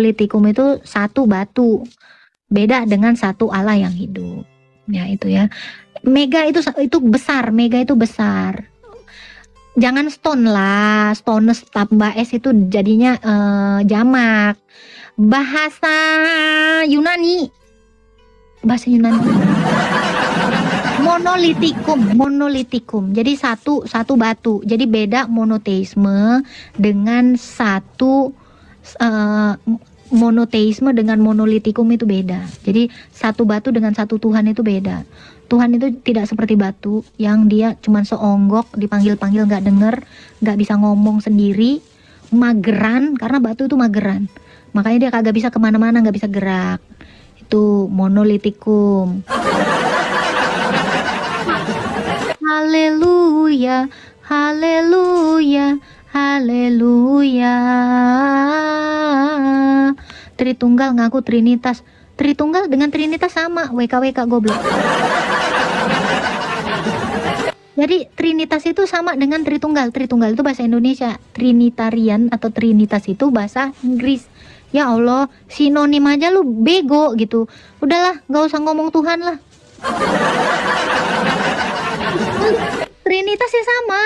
monolitikum itu satu batu, beda dengan satu Allah yang hidup. Ya itu ya. Mega itu besar, mega itu besar. Jangan stone lah, stones tambah s itu jadinya jamak. Bahasa Yunani. Monolitikum. Jadi satu batu. Jadi beda monoteisme dengan monoteisme dengan monolitikum itu beda. Jadi satu batu dengan satu Tuhan itu beda. Tuhan itu tidak seperti batu yang dia cuma seonggok, dipanggil-panggil nggak denger, nggak bisa ngomong sendiri, mageran, karena batu itu mageran. Makanya dia kagak bisa kemana-mana, nggak bisa gerak. Itu monolitikum. Haleluya, haleluya, haleluya. Tritunggal ngaku Trinitas. Tritunggal dengan Trinitas sama, WKWK goblok. Jadi Trinitas itu sama dengan Tritunggal. Tritunggal itu bahasa Indonesia. Trinitarian atau Trinitas itu bahasa Inggris. Ya Allah, sinonim aja lu bego gitu. Udahlah, gak usah ngomong Tuhan lah. Trinitas ya sama.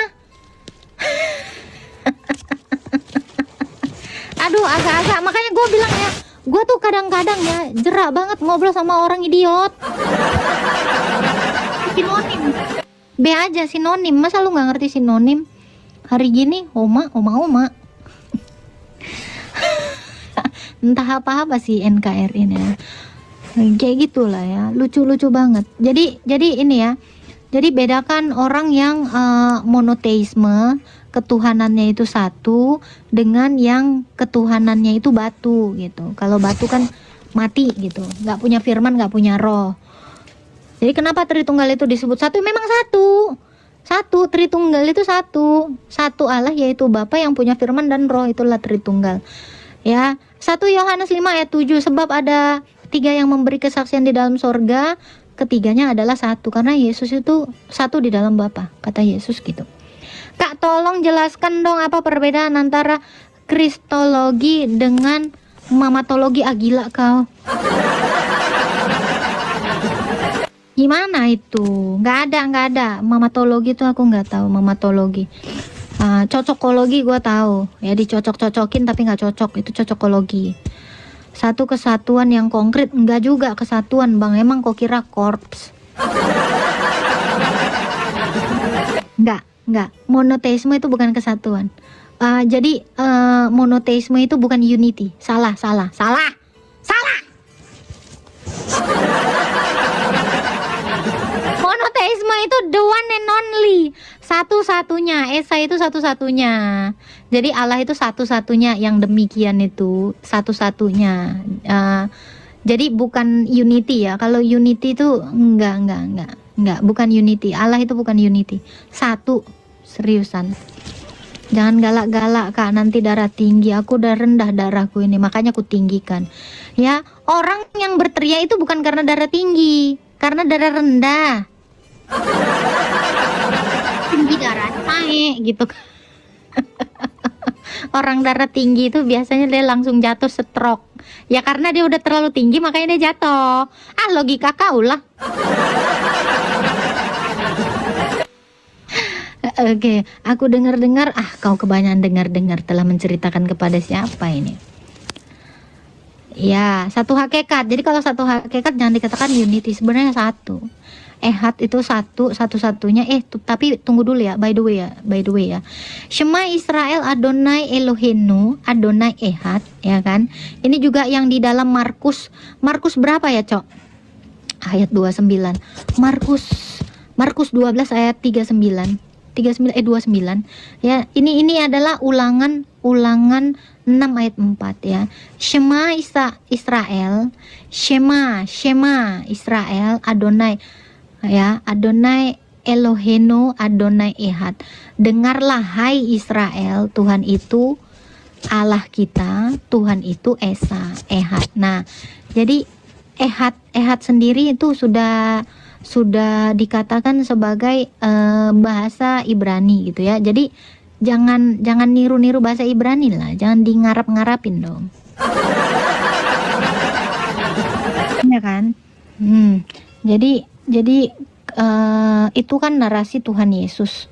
Aduh, agak-agak. Makanya gue bilang ya, gue tuh kadang-kadang ya jerak banget ngobrol sama orang idiot. Sinonim. B aja sinonim. Masa lu gak ngerti sinonim? Hari gini, oma. Entah apa-apa sih NKRI ini ya. Kayak gitulah ya, lucu-lucu banget. Jadi ini ya. Jadi bedakan orang yang monoteisme, ketuhanannya itu satu, dengan yang ketuhanannya itu batu gitu. Kalau batu kan mati gitu, nggak punya firman, nggak punya roh. Jadi kenapa Tritunggal itu disebut satu? Memang satu Tritunggal itu satu Allah, yaitu Bapa yang punya firman dan roh, itulah Tritunggal. Ya, 1 Yohanes 5 ayat 7, sebab ada 3 yang memberi kesaksian di dalam sorga, ketiganya adalah satu, karena Yesus itu satu di dalam Bapa, kata Yesus gitu. Kak, tolong jelaskan dong apa perbedaan antara kristologi dengan mamatologi. Gila kau. Gimana itu? Nggak ada. Mamatologi itu aku nggak tahu. Mamatologi. Cocokologi gue tahu. Ya dicocok-cocokin tapi nggak cocok. Itu cocokologi. Satu kesatuan yang konkret. Enggak juga kesatuan bang. Emang kok kira korps? Enggak. Monoteisme itu bukan kesatuan. Jadi monoteisme itu bukan unity. Salah. Monoteisme itu the one and only, satu-satunya. Esa itu satu-satunya. Jadi Allah itu satu-satunya, yang demikian itu satu-satunya. Jadi bukan unity ya. Kalau unity itu enggak, bukan unity. Allah itu bukan unity. Satu, seriusan. Jangan galak-galak Kak, nanti darah tinggi. Aku udah rendah darahku ini, makanya aku tinggikan. Ya, orang yang berteriak itu bukan karena darah tinggi, karena darah rendah. Tinggi darah naik gitu. Orang darah tinggi itu biasanya dia langsung jatuh stroke. Ya karena dia udah terlalu tinggi makanya dia jatuh. Logika kau lah. Oke, aku dengar-dengar. Kau kebanyakan dengar-dengar, telah menceritakan kepada siapa ini? Ya, satu hakikat. Jadi kalau satu hakikat jangan dikatakan unity, sebenarnya satu. Ehad itu satu-satunya. Tapi tunggu dulu ya, by the way ya. Shema Israel Adonai Eloheinu, Adonai Ehad, ya kan? Ini juga yang di dalam Markus berapa ya, Cok? Ayat 29. Markus 12 ayat 39. 29 ya. Ini adalah ulangan 6 ayat 4 ya. Shema Israel, Shema Israel Adonai, ya, Adonai Eloheinu, Adonai Ehad. Dengarlah hai Israel, Tuhan itu Allah kita, Tuhan itu Esa, Ehad. Nah, jadi Ehad sendiri itu sudah dikatakan sebagai bahasa Ibrani gitu ya. Jadi jangan niru-niru bahasa Ibrani lah, jangan di ngarap-ngarapin dong. Jadi itu kan narasi Tuhan Yesus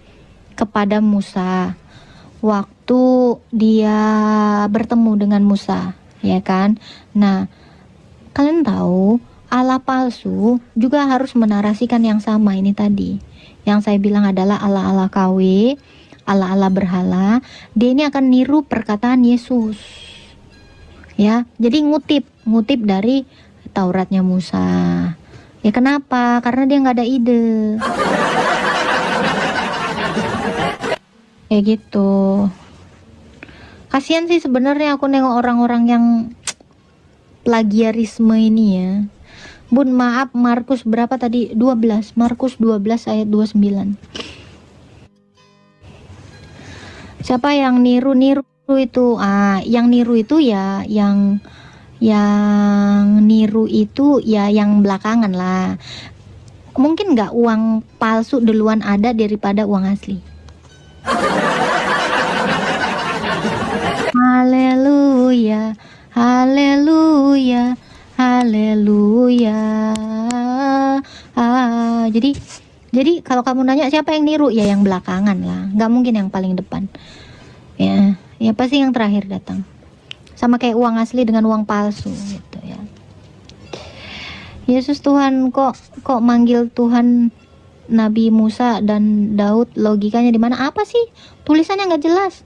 kepada Musa waktu dia bertemu dengan Musa, ya kan? Nah, kalian tahu Allah palsu juga harus menarasikan yang sama ini tadi. Yang saya bilang adalah Allah-Allah KW, Allah-Allah berhala. Dia ini akan niru perkataan Yesus. Ya, jadi ngutip dari Tauratnya Musa. Ya kenapa? Karena dia nggak ada ide. Kayak gitu. Kasihan sih sebenarnya aku nengok orang-orang yang plagiarisme ini ya. Bun, maaf, Markus berapa tadi? 12. Markus 12 ayat 29. Siapa yang niru-niru itu? Yang niru itu ya yang niru itu ya yang belakangan lah. Mungkin nggak uang palsu duluan ada daripada uang asli. Haleluya, haleluya, haleluya. Jadi kalau kamu nanya siapa yang niru, ya yang belakangan lah, nggak mungkin yang paling depan. Ya pasti yang terakhir datang. Sama kayak uang asli dengan uang palsu gitu ya. Yesus Tuhan kok manggil Tuhan Nabi Musa dan Daud, logikanya di mana? Apa sih? Tulisannya nggak jelas.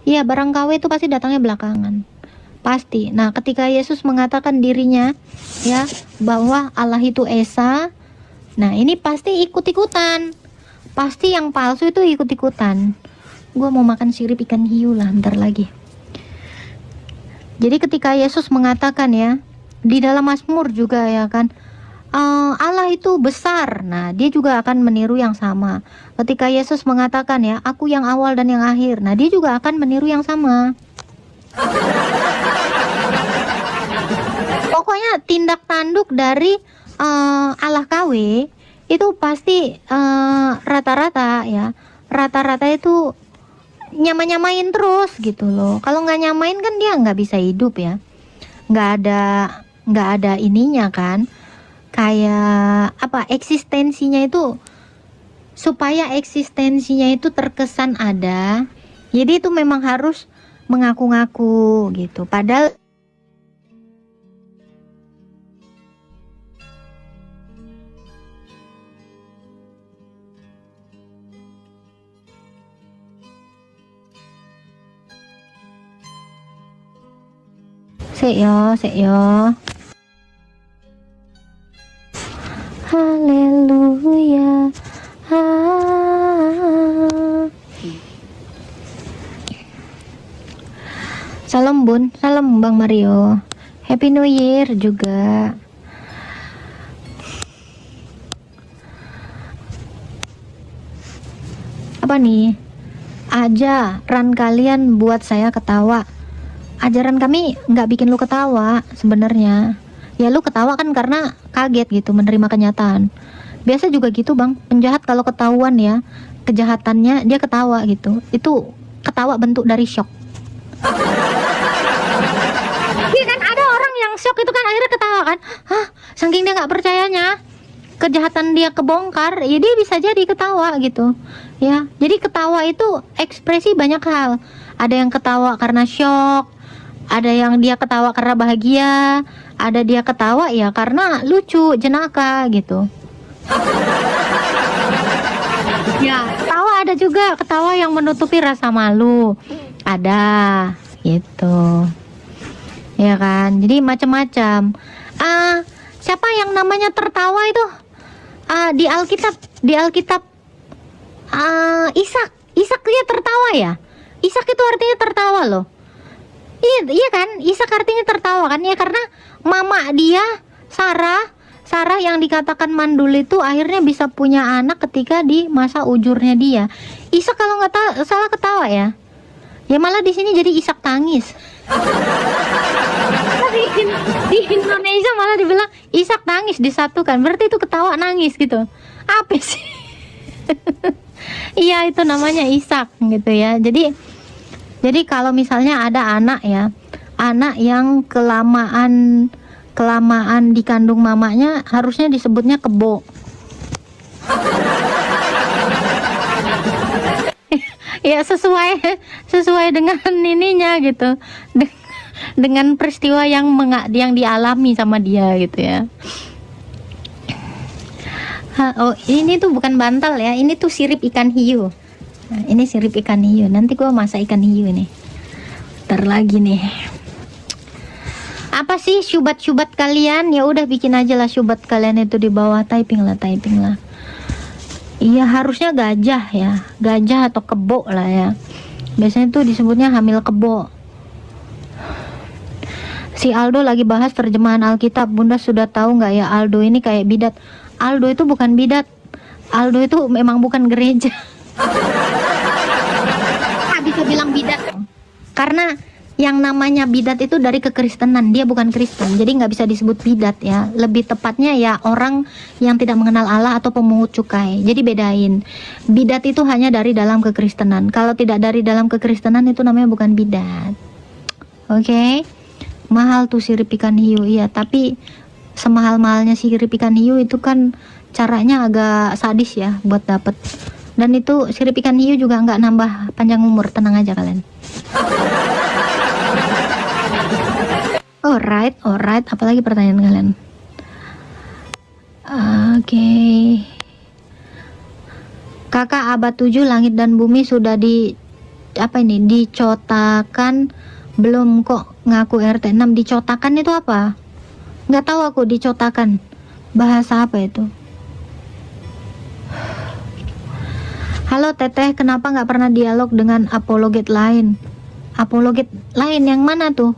Ya barang KW itu pasti datangnya belakangan. Pasti. Nah, ketika Yesus mengatakan dirinya ya bahwa Allah itu Esa, nah ini pasti ikut-ikutan. Pasti yang palsu itu ikut-ikutan. Gua mau makan sirip ikan hiu lah bentar lagi. Jadi ketika Yesus mengatakan ya, di dalam Mazmur juga ya kan, Allah itu besar. Nah, dia juga akan meniru yang sama. Ketika Yesus mengatakan ya, aku yang awal dan yang akhir. Nah, dia juga akan meniru yang sama. Pokoknya tindak tanduk dari Allah KW itu pasti rata-rata ya. Rata-rata itu nyamain terus gitu loh. Kalau nggak nyamain kan dia nggak bisa hidup ya. Nggak ada ininya kan. Kayak apa, eksistensinya itu, supaya eksistensinya itu terkesan ada, jadi itu memang harus mengaku-ngaku gitu. Padahal sik yo. Haleluya. Salam Bun, salam Bang Mario. Happy New Year juga. Apa nih? Ajaran kalian buat saya ketawa. Ajaran kami nggak bikin lu ketawa sebenarnya. Ya lu ketawa kan karena kaget gitu menerima kenyataan. Biasa juga gitu bang, penjahat kalau ketahuan ya kejahatannya dia ketawa gitu. Itu ketawa bentuk dari shock. Iya kan, ada orang yang shock itu kan akhirnya ketawa kan. Saking dia nggak percayanya kejahatan dia kebongkar, ya dia bisa jadi ketawa gitu. Ya, jadi ketawa itu ekspresi banyak hal. Ada yang ketawa karena shock, ada yang dia ketawa karena bahagia, ada dia ketawa ya karena lucu, jenaka gitu. Ya, ketawa ada juga ketawa yang menutupi rasa malu. Ada gitu. Ya kan? Jadi macam-macam. Siapa yang namanya tertawa itu? Di Alkitab Ishak dia tertawa ya. Ishak itu artinya tertawa loh. Iya kan, Ishak artinya tertawa kan ya, karena mama dia Sarah yang dikatakan mandul itu akhirnya bisa punya anak ketika di masa ujurnya dia. Ishak kalau nggak salah ketawa ya. Ya malah di sini jadi Ishak tangis. Di Indonesia malah dibilang Ishak tangis disatukan, berarti itu ketawa nangis gitu. Apa sih? Iya itu namanya Ishak gitu ya. Jadi kalau misalnya ada anak ya, anak yang kelamaan kelamaan dikandung mamanya harusnya disebutnya kebo. Ya sesuai dengan ininya gitu. Dengan peristiwa yang dialami sama dia gitu ya. Oh, ini tuh bukan bantal ya, ini tuh sirip ikan hiu. Nah, ini sirip ikan hiu. Nanti gua masak ikan hiu nih. Ntar lagi nih. Apa sih syubat-syubat kalian? Ya udah bikin aja lah syubat kalian itu di bawah, typing lah. Iya, harusnya gajah ya. Gajah atau kebo lah ya. Biasanya tuh disebutnya hamil kebo. Si Aldo lagi bahas terjemahan Alkitab. Bunda sudah tahu nggak ya, Aldo ini kayak bidat. Aldo itu bukan bidat. Aldo itu memang bukan gereja. Nggak bisa bilang bidat. Karena yang namanya bidat itu dari kekristenan. Dia bukan Kristen. Jadi nggak bisa disebut bidat ya. Lebih tepatnya ya orang yang tidak mengenal Allah atau pemungut cukai. Jadi bedain. Bidat itu hanya dari dalam kekristenan. Kalau tidak dari dalam kekristenan itu namanya bukan bidat. Oke? Mahal tuh sirip ikan hiu. Iya, tapi semahal-mahalnya sirip ikan hiu itu kan caranya agak sadis ya buat dapet. Dan itu sirip ikan hiu juga nggak nambah panjang umur, tenang aja kalian. Alright. Apalagi pertanyaan kalian? Oke. Kakak abad 7 langit dan bumi sudah dicotakan belum kok, ngaku RT 6. Dicotakan itu apa? Nggak tahu aku. Dicotakan bahasa apa itu? Halo Teteh, kenapa nggak pernah dialog dengan apologet lain? Apologet lain yang mana tuh?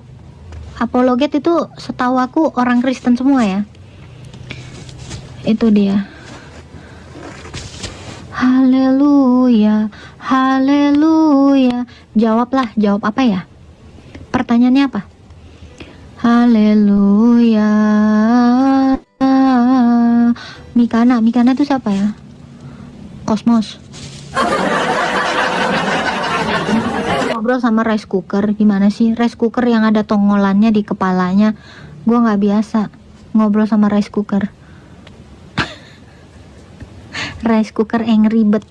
Apologet itu setahu aku orang Kristen semua ya. Itu dia. Haleluya, haleluya. Jawablah, jawab apa ya? Pertanyaannya apa? Haleluya. Mikana itu siapa ya? Kosmos. Ngobrol sama rice cooker, gimana sih? Rice cooker yang ada tongolannya di kepalanya. Gua nggak biasa ngobrol sama rice cooker. Rice cooker yang ribet.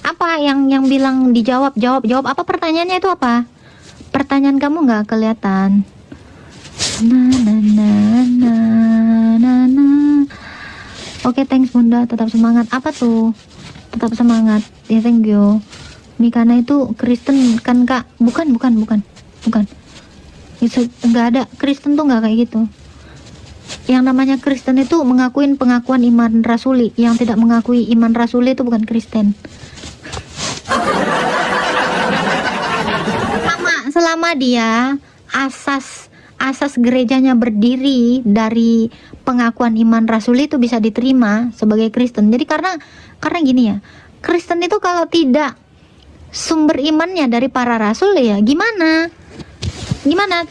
Apa yang bilang dijawab? Jawab apa pertanyaannya itu apa? Pertanyaan kamu nggak kelihatan. Oke, thanks Bunda, tetap semangat. Apa tuh? Tetap semangat. Ya, thank you. Mikana itu Kristen kan Kak? Bukan. Itu nggak ada. Kristen tuh nggak kayak gitu. Yang namanya Kristen itu mengakuin pengakuan iman rasuli. Yang tidak mengakui iman rasuli itu bukan Kristen. Selama dia asas gerejanya berdiri dari pengakuan iman rasuli itu bisa diterima sebagai Kristen. Jadi karena gini ya, Kristen itu kalau tidak sumber imannya dari para rasul ya gimana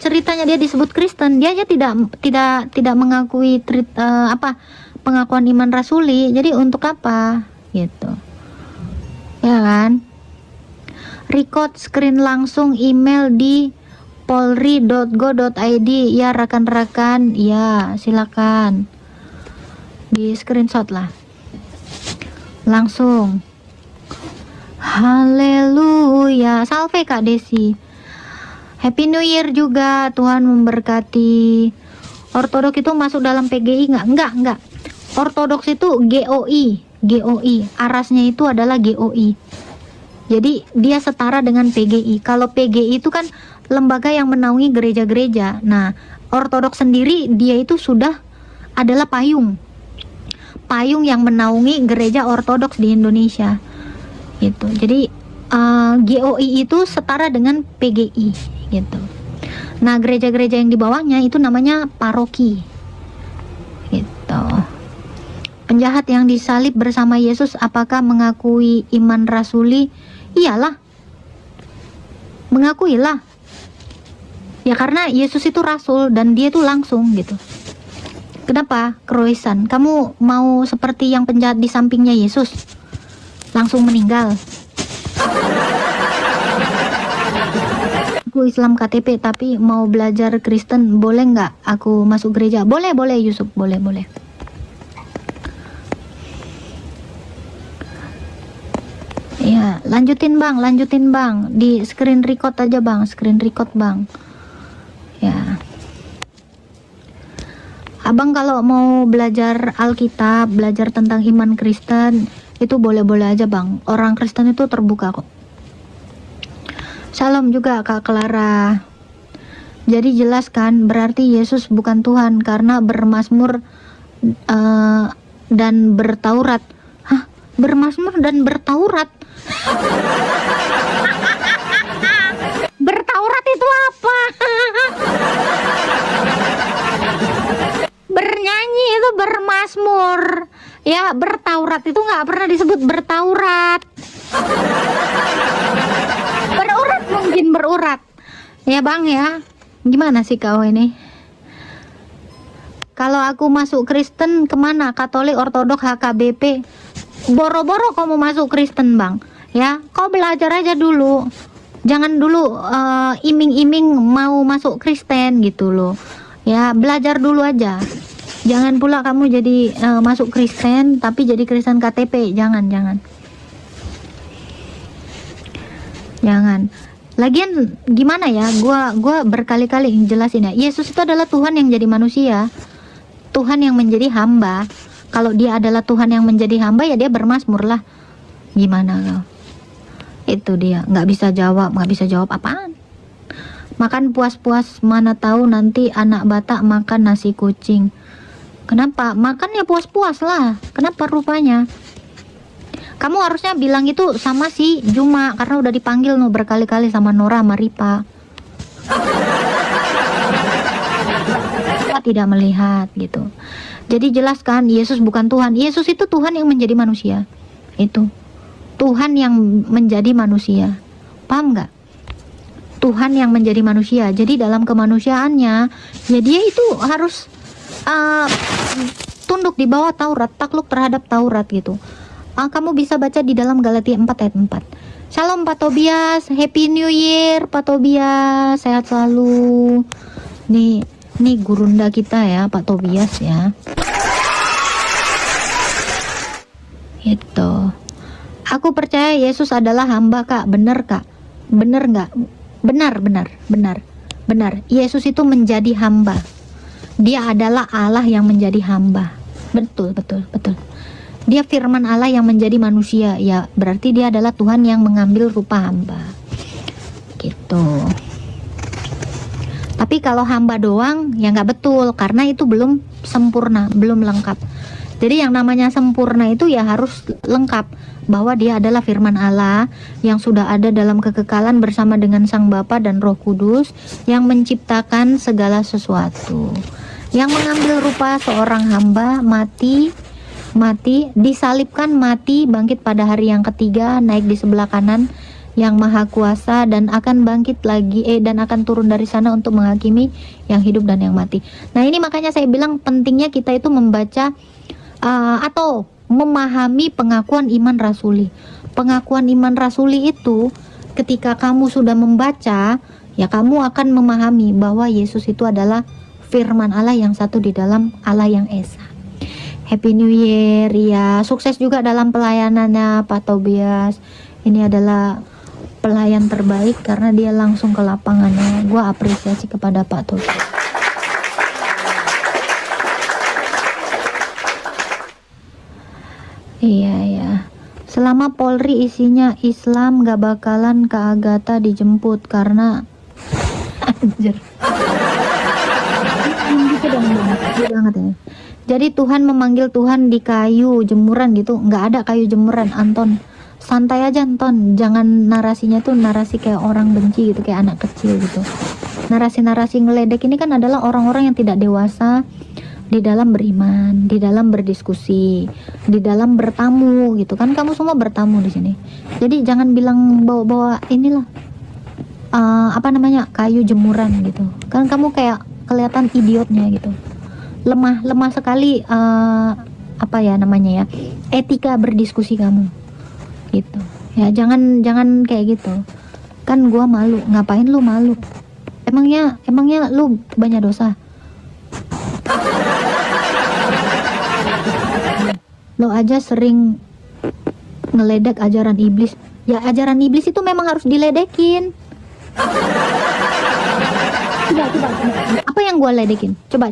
ceritanya dia disebut Kristen? Dia aja tidak mengakui pengakuan iman rasuli. Jadi untuk apa gitu ya kan? Record screen langsung email di polri.go.id ya rekan-rekan, ya silakan di screenshot lah langsung. Haleluya, salve Kak Desi, Happy New Year juga, Tuhan memberkati. Ortodoks itu masuk dalam PGI enggak. Ortodoks itu GOI, arasnya itu adalah GOI. Jadi dia setara dengan PGI. Kalau PGI itu kan lembaga yang menaungi gereja-gereja. Nah, Ortodoks sendiri dia itu sudah adalah payung yang menaungi gereja Ortodoks di Indonesia. Gitu. Jadi GOI itu setara dengan PGI gitu. Nah, gereja-gereja yang di bawahnya itu namanya paroki. Gitu. Penjahat yang disalib bersama Yesus apakah mengakui iman rasuli? Iyalah, mengakuilah ya, karena Yesus itu rasul dan dia tuh langsung gitu. Kenapa Kroisan? Kamu mau seperti yang penjahat di sampingnya Yesus langsung meninggal? Aku Islam KTP tapi mau belajar Kristen, boleh nggak aku masuk gereja? Boleh Yusuf, boleh. Ya, lanjutin bang, di screen record aja bang, ya. Abang kalau mau belajar Alkitab, belajar tentang iman Kristen, itu boleh-boleh aja bang, orang Kristen itu terbuka kok. Salam juga Kak Clara. Jadi jelas kan, berarti Yesus bukan Tuhan karena bermazmur dan bertaurat. Hah? Bermazmur dan bertaurat? Bertaurat itu apa? Bernyanyi itu bermazmur. Ya, bertaurat itu nggak pernah disebut bertaurat. Berurat ya bang ya. Gimana sih kau ini? Kalau aku masuk Kristen kemana? Katolik, Ortodok, HKBP? Boro-boro kau mau masuk Kristen bang ya, kau belajar aja dulu, jangan dulu iming-iming mau masuk Kristen gitu loh ya. Belajar dulu aja, jangan pula kamu jadi masuk Kristen tapi jadi Kristen KTP. Jangan. Lagian gimana ya, gua berkali-kali jelasin ya, Yesus itu adalah Tuhan yang jadi manusia, Tuhan yang menjadi hamba. Kalau dia adalah Tuhan yang menjadi hamba, ya dia bermazmur lah. Gimana kau? Itu dia, nggak bisa jawab apaan. Makan puas-puas, mana tahu nanti anak Batak makan nasi kucing. Kenapa? Makan ya puas-puas lah. Kenapa rupanya? Kamu harusnya bilang itu sama si Juma, karena udah dipanggil berkali-kali sama Nora sama Ripa. Tidak melihat gitu. Jadi jelaskan Yesus bukan Tuhan. Yesus itu Tuhan yang menjadi manusia. Itu Tuhan yang menjadi manusia. Paham nggak? Tuhan yang menjadi manusia. Jadi dalam kemanusiaannya, ya dia itu harus tunduk di bawah Taurat, takluk terhadap Taurat gitu. Kamu bisa baca di dalam Galatia 4 ayat 4. Shalom Pak Tobias, Happy New Year Pak Tobias, sehat selalu. Nih gurunda kita ya Pak Tobias ya. Itu. Aku percaya Yesus adalah hamba Kak, bener Kak? Bener nggak? Benar. Yesus itu menjadi hamba. Dia adalah Allah yang menjadi hamba. Betul. Dia firman Allah yang menjadi manusia. Ya, berarti dia adalah Tuhan yang mengambil rupa hamba. Gitu. Tapi kalau hamba doang, ya nggak betul. Karena itu belum sempurna, belum lengkap. Jadi yang namanya sempurna itu ya harus lengkap. Bahwa dia adalah firman Allah yang sudah ada dalam kekekalan bersama dengan Sang Bapa dan Roh Kudus yang menciptakan segala sesuatu. Yang mengambil rupa seorang hamba, mati, disalibkan, mati, bangkit pada hari yang ketiga, naik di sebelah kanan yang maha kuasa, dan akan bangkit lagi dan akan turun dari sana untuk menghakimi yang hidup dan yang mati. Nah ini makanya saya bilang pentingnya kita itu membaca atau memahami pengakuan iman rasuli. Pengakuan iman rasuli itu ketika kamu sudah membaca, ya kamu akan memahami bahwa Yesus itu adalah firman Allah yang satu di dalam Allah yang Esa. Happy New Year ya, sukses juga dalam pelayanannya Pak Tobias. Ini adalah pelayan terbaik karena dia langsung ke lapangannya. Gua apresiasi kepada Pak Tobias. Iya. Selama Polri isinya Islam, gak bakalan ke Agatha dijemput karena anjir. Gitu dong banget ya. Jadi Tuhan memanggil Tuhan di kayu jemuran gitu. Nggak ada kayu jemuran, Anton. Santai aja Anton. Jangan narasinya tuh narasi kayak orang benci gitu, kayak anak kecil gitu. Narasi-narasi ngeledek ini kan adalah orang-orang yang tidak dewasa di dalam beriman, di dalam berdiskusi, di dalam bertamu gitu kan. Kamu semua bertamu di sini. Jadi jangan bilang bawa-bawa inilah kayu jemuran gitu. Kan kamu kayak kelihatan idiotnya gitu. Lemah sekali etika berdiskusi kamu gitu ya. Jangan kayak gitu. Kan gua malu. Ngapain lu malu? Emangnya lu banyak dosa? Lo aja sering ngeledek ajaran iblis. Ya ajaran iblis itu memang harus diledekin. Coba. Apa yang gua ledekin? Coba.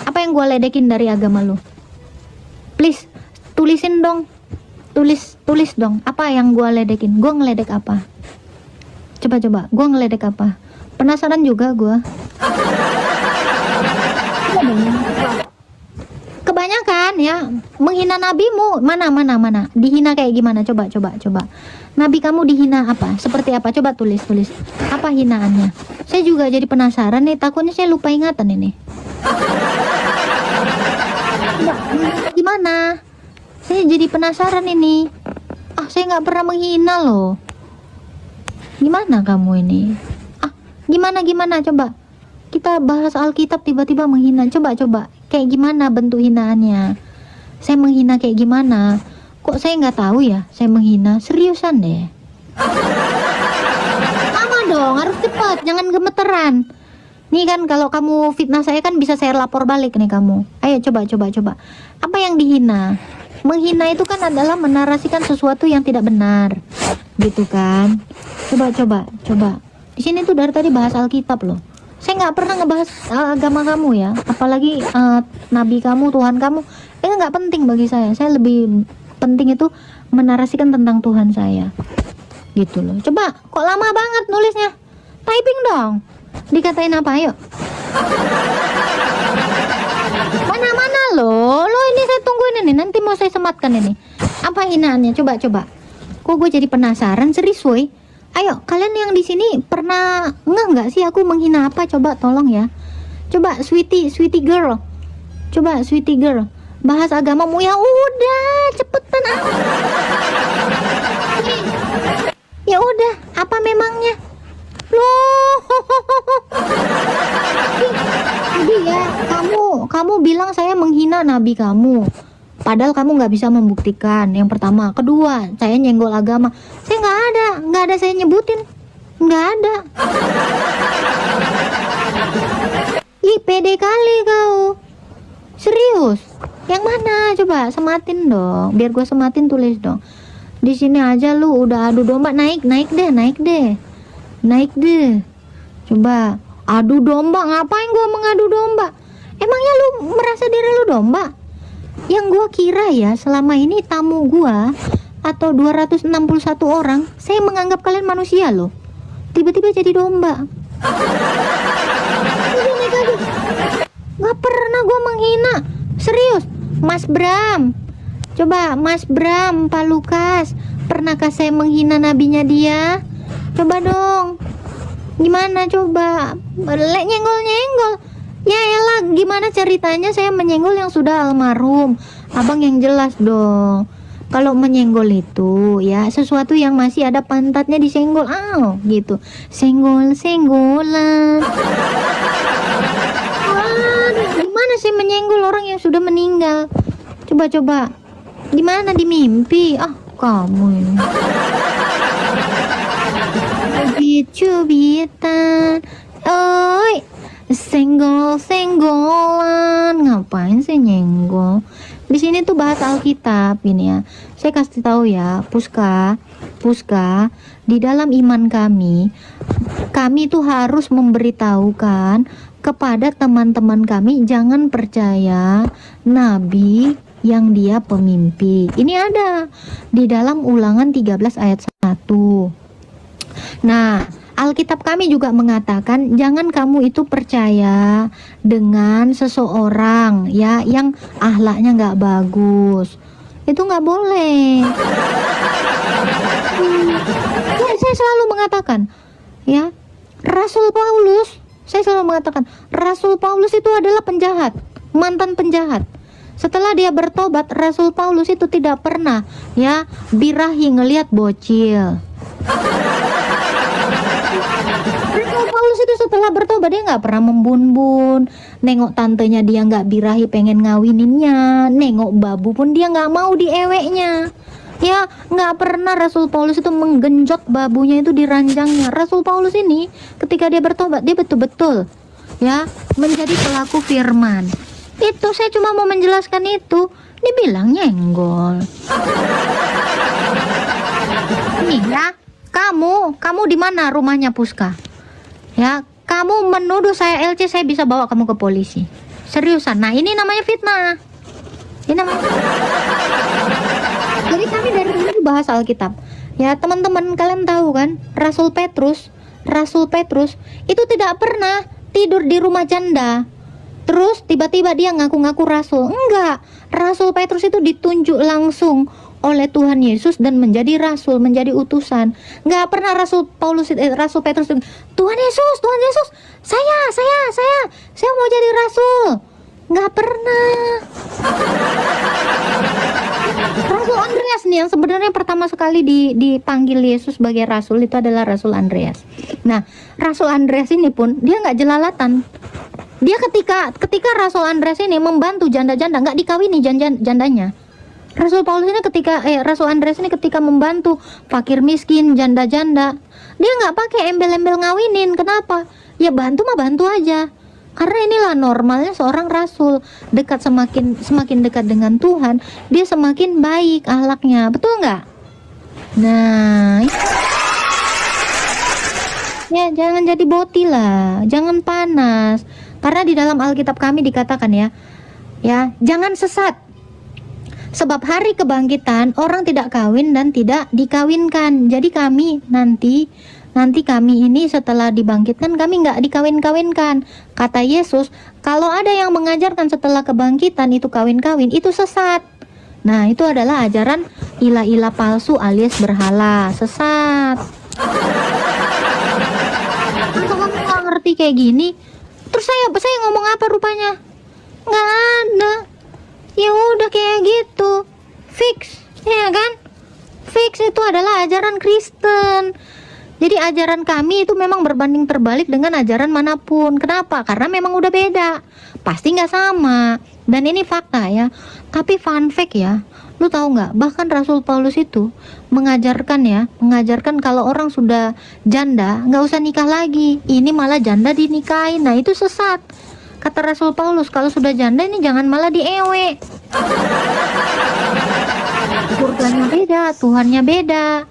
Apa yang gua ledekin dari agama lu? Please, tulisin dong. Tulis dong. Apa yang gua ledekin? Gua ngeledek apa? Coba. Gua ngeledek apa? Penasaran juga gua. Kebanyakan ya menghina nabimu. Mana dihina kayak gimana? Coba. Nabi kamu dihina apa? Seperti apa? Coba tulis apa hinaannya. Saya juga jadi penasaran nih, takutnya saya lupa ingatan ini. Gimana? Saya jadi penasaran ini. Saya nggak pernah menghina loh. Gimana kamu ini? Gimana? Coba kita bahas Alkitab tiba-tiba menghina. Coba. Kayak gimana bentuk hinaannya? Saya menghina kayak gimana? Kok saya nggak tahu ya? Saya menghina seriusan deh. Lama dong, harus cepat, jangan gemeteran. Nih kan kalau kamu fitnah saya kan bisa saya lapor balik nih kamu. Ayo coba. Apa yang dihina? Menghina itu kan adalah menarasikan sesuatu yang tidak benar, gitu kan? Coba. Di sini tuh dari tadi bahas Alkitab loh. Saya nggak pernah ngebahas agama kamu ya, apalagi nabi kamu, Tuhan kamu. Itu nggak penting bagi saya. Saya lebih penting itu menarasikan tentang Tuhan saya, gitu loh. Coba, kok lama banget nulisnya? Typing dong. Dikatain apa? Ayo. Mana lo ini saya tungguin ini. Nanti mau saya sematkan ini. Apa hinaannya? Coba. Kok gue jadi penasaran, serius woy. Ayo, kalian yang di sini pernah nggak sih aku menghina apa? Coba tolong ya. Coba sweetie girl. Coba sweetie girl. Bahas agamamu ya udah, cepetan. Ya udah, apa memangnya? Loh. Jadi ya, kamu bilang saya menghina nabi kamu. Padahal kamu nggak bisa membuktikan. Yang pertama, kedua, saya nyenggol agama. Saya nggak ada saya nyebutin, nggak ada. Ih, pede kali kau. Serius? Yang mana? Coba sematin dong. Biar gue sematin, tulis dong. Di sini aja lu udah adu domba. Naik deh. Coba adu domba. Ngapain gue mengadu domba? Emangnya lu merasa diri lu domba? Yang gue kira ya, selama ini tamu gue atau 261 orang, saya menganggap kalian manusia loh. Tiba-tiba jadi domba. Gak pernah gue menghina. Serius, Mas Bram. Coba Mas Bram, Pak Lukas, pernahkah saya menghina nabinya dia? Coba dong. Gimana coba? Nyenggol. Ya elah, gimana ceritanya saya menyenggol yang sudah almarhum? Abang yang jelas dong. Kalau menyenggol itu ya sesuatu yang masih ada pantatnya disenggol. Gitu. Senggolan. Gimana sih menyenggol orang yang sudah meninggal? Coba. Gimana di mimpi? Kamu ini. Cubitan. Oi. Senggolan. Ngapain sih nyenggol? Di sini tuh bahas Alkitab ini ya. Saya kasih tahu ya, Puska, di dalam iman kami tuh harus memberitahukan kepada teman-teman kami jangan percaya nabi yang dia pemimpi. Ini ada di dalam Ulangan 13 ayat 1. Nah, Alkitab kami juga mengatakan jangan kamu itu percaya dengan seseorang ya yang akhlaknya nggak bagus. Itu nggak boleh. Ya, saya selalu mengatakan ya, saya selalu mengatakan Rasul Paulus itu adalah penjahat, mantan penjahat. Setelah dia bertobat, Rasul Paulus itu tidak pernah ya birahi ngelihat bocil. Paulus itu setelah bertobat dia nggak pernah membun-bun, nengok tantenya dia nggak birahi pengen ngawininnya, nengok babu pun dia nggak mau dieweknya. Ya, nggak pernah Rasul Paulus itu menggenjot babunya itu di ranjangnya. Rasul Paulus ini ketika dia bertobat, dia betul-betul ya menjadi pelaku firman. Itu saya cuma mau menjelaskan itu. Dibilang nyenggol. Nih ya, kamu di mana rumahnya Puska? Ya, kamu menuduh saya LC, saya bisa bawa kamu ke polisi. Seriusan. Nah, ini namanya fitnah. Ini namanya. Jadi kami dari dulu bahas Alkitab. Ya, teman-teman kalian tahu kan, Rasul Petrus itu tidak pernah tidur di rumah janda. Terus tiba-tiba dia ngaku-ngaku rasul. Enggak. Rasul Petrus itu ditunjuk langsung oleh Tuhan Yesus dan menjadi rasul, menjadi utusan. Enggak pernah Rasul Petrus, Tuhan Yesus, saya mau jadi rasul. Enggak pernah. Rasul Andreas nih yang sebenarnya pertama sekali dipanggil Yesus sebagai rasul itu adalah Rasul Andreas. Nah, Rasul Andreas ini pun dia nggak jelalatan. Dia ketika Rasul Andreas ini membantu janda-janda, nggak dikawini jandanya. Rasul Andreas ini ketika membantu fakir miskin, janda-janda, dia nggak pakai embel-embel ngawinin. Kenapa? Ya bantu mah bantu aja. Karena inilah normalnya seorang rasul. Semakin dekat dengan Tuhan, dia semakin baik akhlaknya. Betul nggak? Nah, ya jangan jadi boti lah, jangan panas. Karena di dalam Alkitab kami dikatakan ya, jangan sesat. Sebab hari kebangkitan orang tidak kawin dan tidak dikawinkan. Jadi kami nanti kami ini setelah dibangkitkan kami nggak dikawin-kawinkan. Kata Yesus, kalau ada yang mengajarkan setelah kebangkitan itu kawin-kawin, itu sesat. Nah, itu adalah ajaran ilah-ilah palsu alias berhala, sesat. Kalau kamu nggak ngerti kayak gini, terus saya ngomong apa rupanya? Nggak ada. Ya udah kayak gitu, fix, ya kan? Fix itu adalah ajaran Kristen. Jadi ajaran kami itu memang berbanding terbalik dengan ajaran manapun. Kenapa? Karena memang udah beda. Pasti nggak sama. Dan ini fakta ya. Tapi fun fact ya, lu tahu nggak? Bahkan Rasul Paulus itu mengajarkan kalau orang sudah janda nggak usah nikah lagi. Ini malah janda dinikahin. Nah itu sesat. Kata Rasul Paulus, kalau sudah janda ini jangan malah diewe. Surganya beda, Tuhannya beda.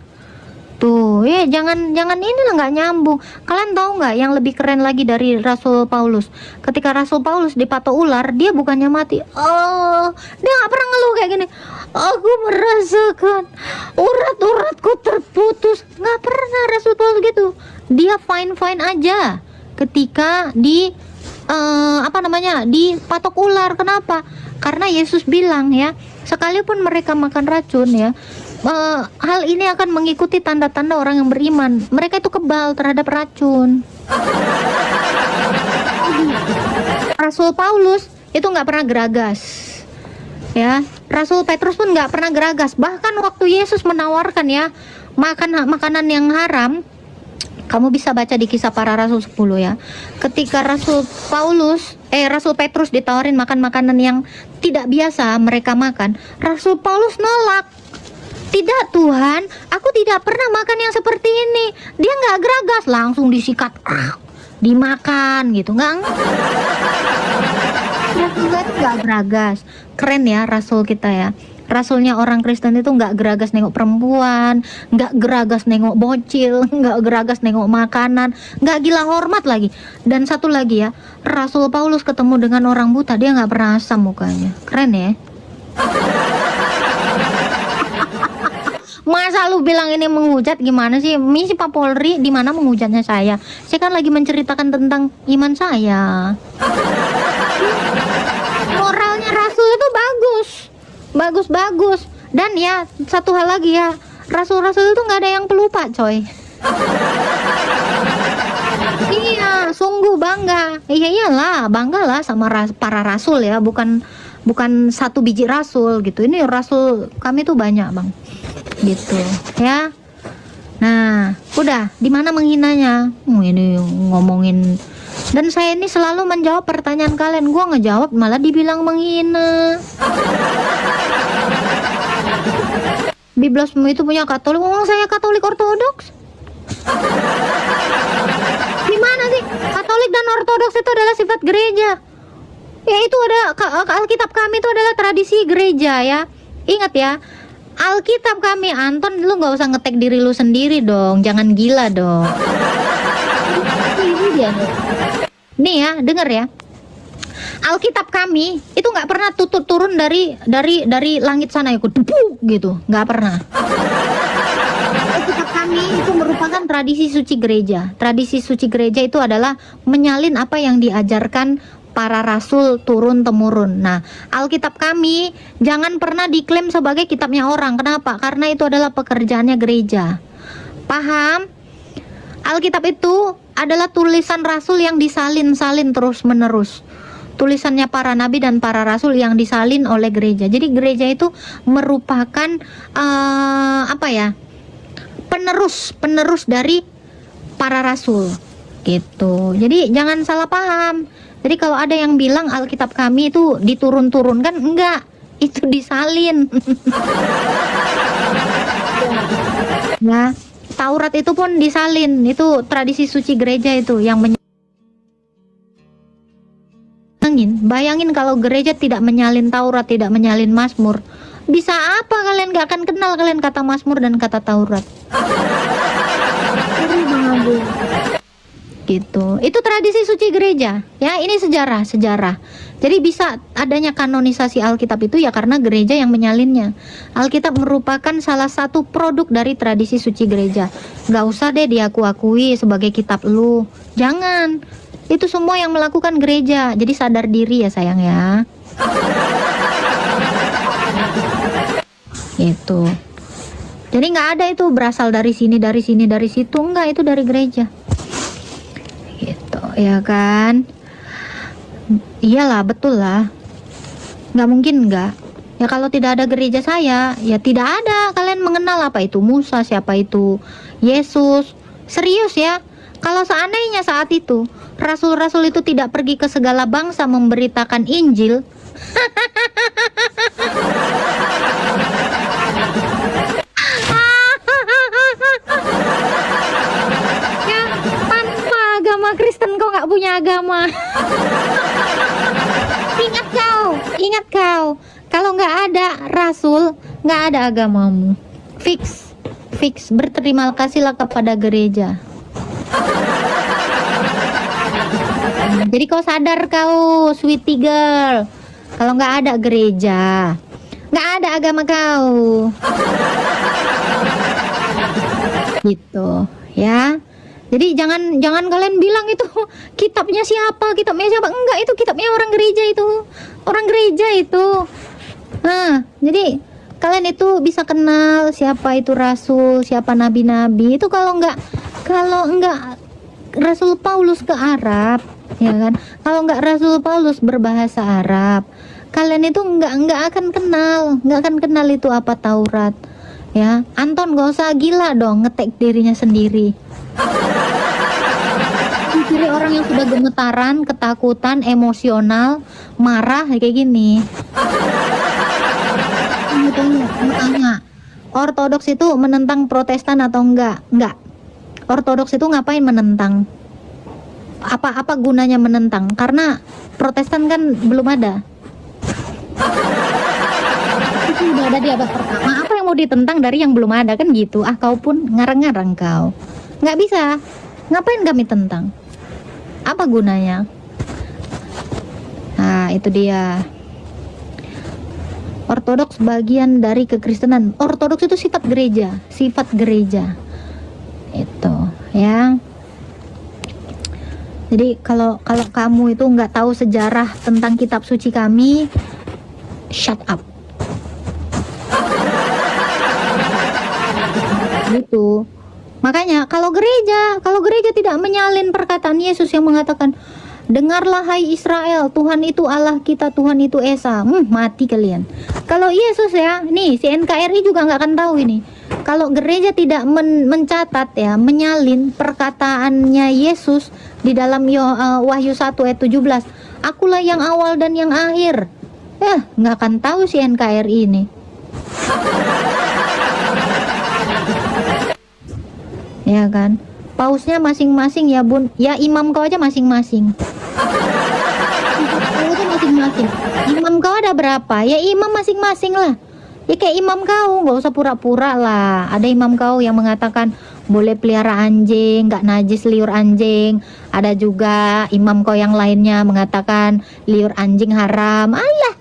Tuh, jangan inilah nggak nyambung. Kalian tahu nggak yang lebih keren lagi dari Rasul Paulus? Ketika Rasul Paulus dipatok ular, dia bukannya mati. Oh, dia nggak pernah ngeluh kayak gini. Aku merasakan urat-uratku terputus. Nggak pernah Rasul Paulus gitu. Dia fine aja ketika dipatok ular. Kenapa? Karena Yesus bilang ya, sekalipun mereka makan racun ya, hal ini akan mengikuti tanda-tanda orang yang beriman. Mereka itu kebal terhadap racun. Rasul Paulus itu nggak pernah geragas, ya. Rasul Petrus pun nggak pernah geragas. Bahkan waktu Yesus menawarkan ya makanan yang haram, kamu bisa baca di Kisah Para Rasul 10 ya. Ketika Rasul Petrus ditawarin makan makanan yang tidak biasa mereka makan, Rasul Paulus nolak. Tidak Tuhan, aku tidak pernah makan yang seperti ini. Dia nggak geragas, langsung disikat, dimakan gitu, nggak geragas. Keren ya Rasul kita ya. Rasulnya orang Kristen itu nggak geragas nengok perempuan, nggak geragas nengok bocil, nggak geragas nengok makanan, nggak gila hormat lagi. Dan satu lagi ya, Rasul Paulus ketemu dengan orang buta, dia nggak pernah asam mukanya. Keren ya. Masa lu bilang ini menghujat, gimana sih? Misi Pak Polri di mana menghujatnya saya? Saya kan lagi menceritakan tentang iman saya. Moralnya Rasul itu bagus. Dan ya satu hal lagi ya, Rasul-Rasul itu nggak ada yang pelupa coy. Iya, sungguh bangga. Iya iyalah, banggalah sama para rasul ya, bukan satu biji rasul gitu. Ini rasul kami tuh banyak bang, gitu ya. Nah, udah di mana menghinanya? Ini ngomongin, dan saya ini selalu menjawab pertanyaan kalian. Gua ngejawab malah dibilang menghina. Biblasmu itu punya Katolik. Oh, saya Katolik Ortodoks. Gimana sih? Katolik dan Ortodoks itu adalah sifat gereja. Ya itu ada Alkitab kami itu adalah tradisi gereja ya. Ingat ya, Alkitab kami. Anton, lu nggak usah ngetek diri lu sendiri dong. Jangan gila dong. Ini dia nih. Nih ya, denger ya. Alkitab kami itu nggak pernah turun dari langit sana ya, gitu, nggak pernah. Alkitab kami itu merupakan tradisi suci gereja. Tradisi suci gereja itu adalah menyalin apa yang diajarkan para rasul turun temurun. Nah, Alkitab kami jangan pernah diklaim sebagai kitabnya orang. Kenapa? Karena itu adalah pekerjaannya gereja. Paham? Alkitab itu adalah tulisan rasul yang disalin-salin terus-menerus. Tulisannya para nabi dan para rasul yang disalin oleh gereja. Jadi gereja itu merupakan penerus dari para rasul gitu. Jadi jangan salah paham. Jadi kalau ada yang bilang Alkitab kami itu diturun-turunkan, enggak, itu disalin. Nah, Taurat itu pun disalin. Itu tradisi suci gereja itu yang bayangin kalau gereja tidak menyalin Taurat, tidak menyalin Mazmur. Bisa apa kalian gak akan kenal kalian kata Mazmur dan kata Taurat? Gitu. Itu tradisi suci gereja. Ya, ini sejarah. Jadi bisa adanya kanonisasi Alkitab itu ya karena gereja yang menyalinnya. Alkitab merupakan salah satu produk dari tradisi suci gereja. Gak usah deh diakui sebagai kitab lu. Jangan. Itu semua yang melakukan gereja. Jadi sadar diri ya sayang ya. Gitu. Jadi nggak ada itu berasal dari sini, dari situ. Enggak, itu dari gereja. Gitu, ya kan? Iyalah, betul lah. Nggak mungkin nggak. Ya kalau tidak ada gereja saya, ya tidak ada. Kalian mengenal apa itu Musa, siapa itu Yesus. Serius ya. Kalau seandainya saat itu rasul-rasul itu tidak pergi ke segala bangsa memberitakan Injil, ya tanpa agama Kristen kau nggak punya agama. Ingat kau, kalau nggak ada rasul, nggak ada agamamu. Fix, berterima kasihlah kepada gereja. Jadi kau sadar kau, sweetie girl, kalau nggak ada gereja, nggak ada agama kau. Gitu ya. Jadi jangan kalian bilang itu kitabnya siapa. Enggak, itu kitabnya orang gereja itu. Nah, jadi kalian itu bisa kenal siapa itu rasul, siapa nabi-nabi itu kalau enggak Rasul Paulus ke Arab, ya kan? Kalau enggak Rasul Paulus berbahasa Arab, kalian itu enggak akan kenal itu apa Taurat. Ya, Anton gak usah gila dong ngetek dirinya sendiri. Ciri orang yang sudah gemetaran, ketakutan, emosional, marah kayak gini. Tanya, Ortodoks itu menentang Protestan atau enggak? Enggak. Ortodoks itu ngapain menentang? Apa gunanya menentang? Karena Protestan kan belum ada. Itu udah ada di abad pertama. Apa yang mau ditentang dari yang belum ada kan gitu? Kau pun ngarang-ngarang kau. Nggak bisa. Ngapain kami tentang? Apa gunanya? Nah, itu dia. Ortodoks bagian dari kekristenan. Ortodoks itu sifat gereja. Itu ya. Jadi kalau kamu itu nggak tahu sejarah tentang kitab suci kami, shut up. Gitu. Makanya kalau gereja tidak menyalin perkataan Yesus yang mengatakan, dengarlah hai Israel, Tuhan itu Allah kita, Tuhan itu Esa. Mati kalian. Kalau Yesus ya, nih si NKRI juga nggak akan tahu ini. Kalau gereja tidak mencatat ya, menyalin perkataannya Yesus di dalam Wahyu 1 ayat 17, akulah yang awal dan yang akhir. Nggak akan tahu si NKRI ini. ya kan? Pausnya masing-masing ya bun, ya imam kau aja masing-masing. Itu masing-masing. Imam kau ada berapa? Ya imam masing-masing lah. Ya kayak imam kau, nggak usah pura-pura lah. Ada imam kau yang mengatakan boleh pelihara anjing, nggak najis liur anjing. Ada juga imam kau yang lainnya mengatakan liur anjing haram. Alah,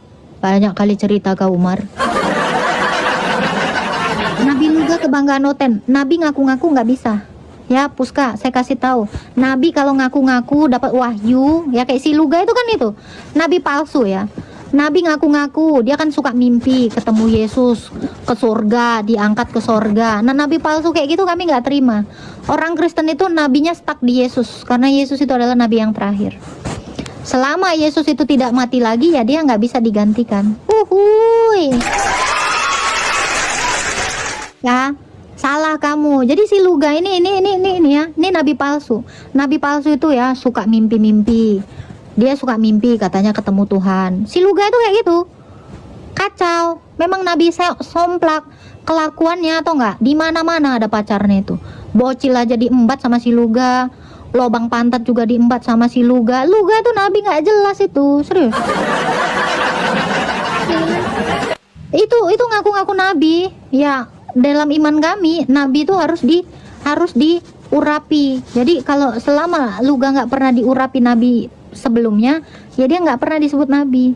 banyak kali cerita kau Umar. Nabi Luga kebanggaan Oten. Nabi ngaku-ngaku nggak bisa. Ya Puska, saya kasih tahu. Nabi kalau ngaku-ngaku dapat wahyu, ya kayak si Luga itu kan itu. Nabi palsu ya. Nabi ngaku-ngaku, dia kan suka mimpi ketemu Yesus ke surga, diangkat ke surga. Nah Nabi palsu kayak gitu kami nggak terima. Orang Kristen itu nabinya stuck di Yesus, karena Yesus itu adalah nabi yang terakhir. Selama Yesus itu tidak mati lagi, ya dia nggak bisa digantikan. Uhuy. Ya, salah kamu. Jadi si Luga ini ya, ini nabi palsu. Nabi palsu itu ya suka mimpi-mimpi. Dia suka mimpi katanya ketemu Tuhan. Si Luga itu kayak gitu. Kacau. Memang nabi somplak kelakuannya atau enggak? Di mana-mana ada pacarnya itu. Bocil aja diembat sama si Luga. Lobang pantat juga diembat sama si Luga. Luga tuh nabi nggak jelas itu, serius. Itu ngaku-ngaku nabi. Ya, dalam iman kami nabi itu harus diurapi. Jadi kalau selama Luga nggak pernah diurapi nabi sebelumnya, ya dia nggak pernah disebut nabi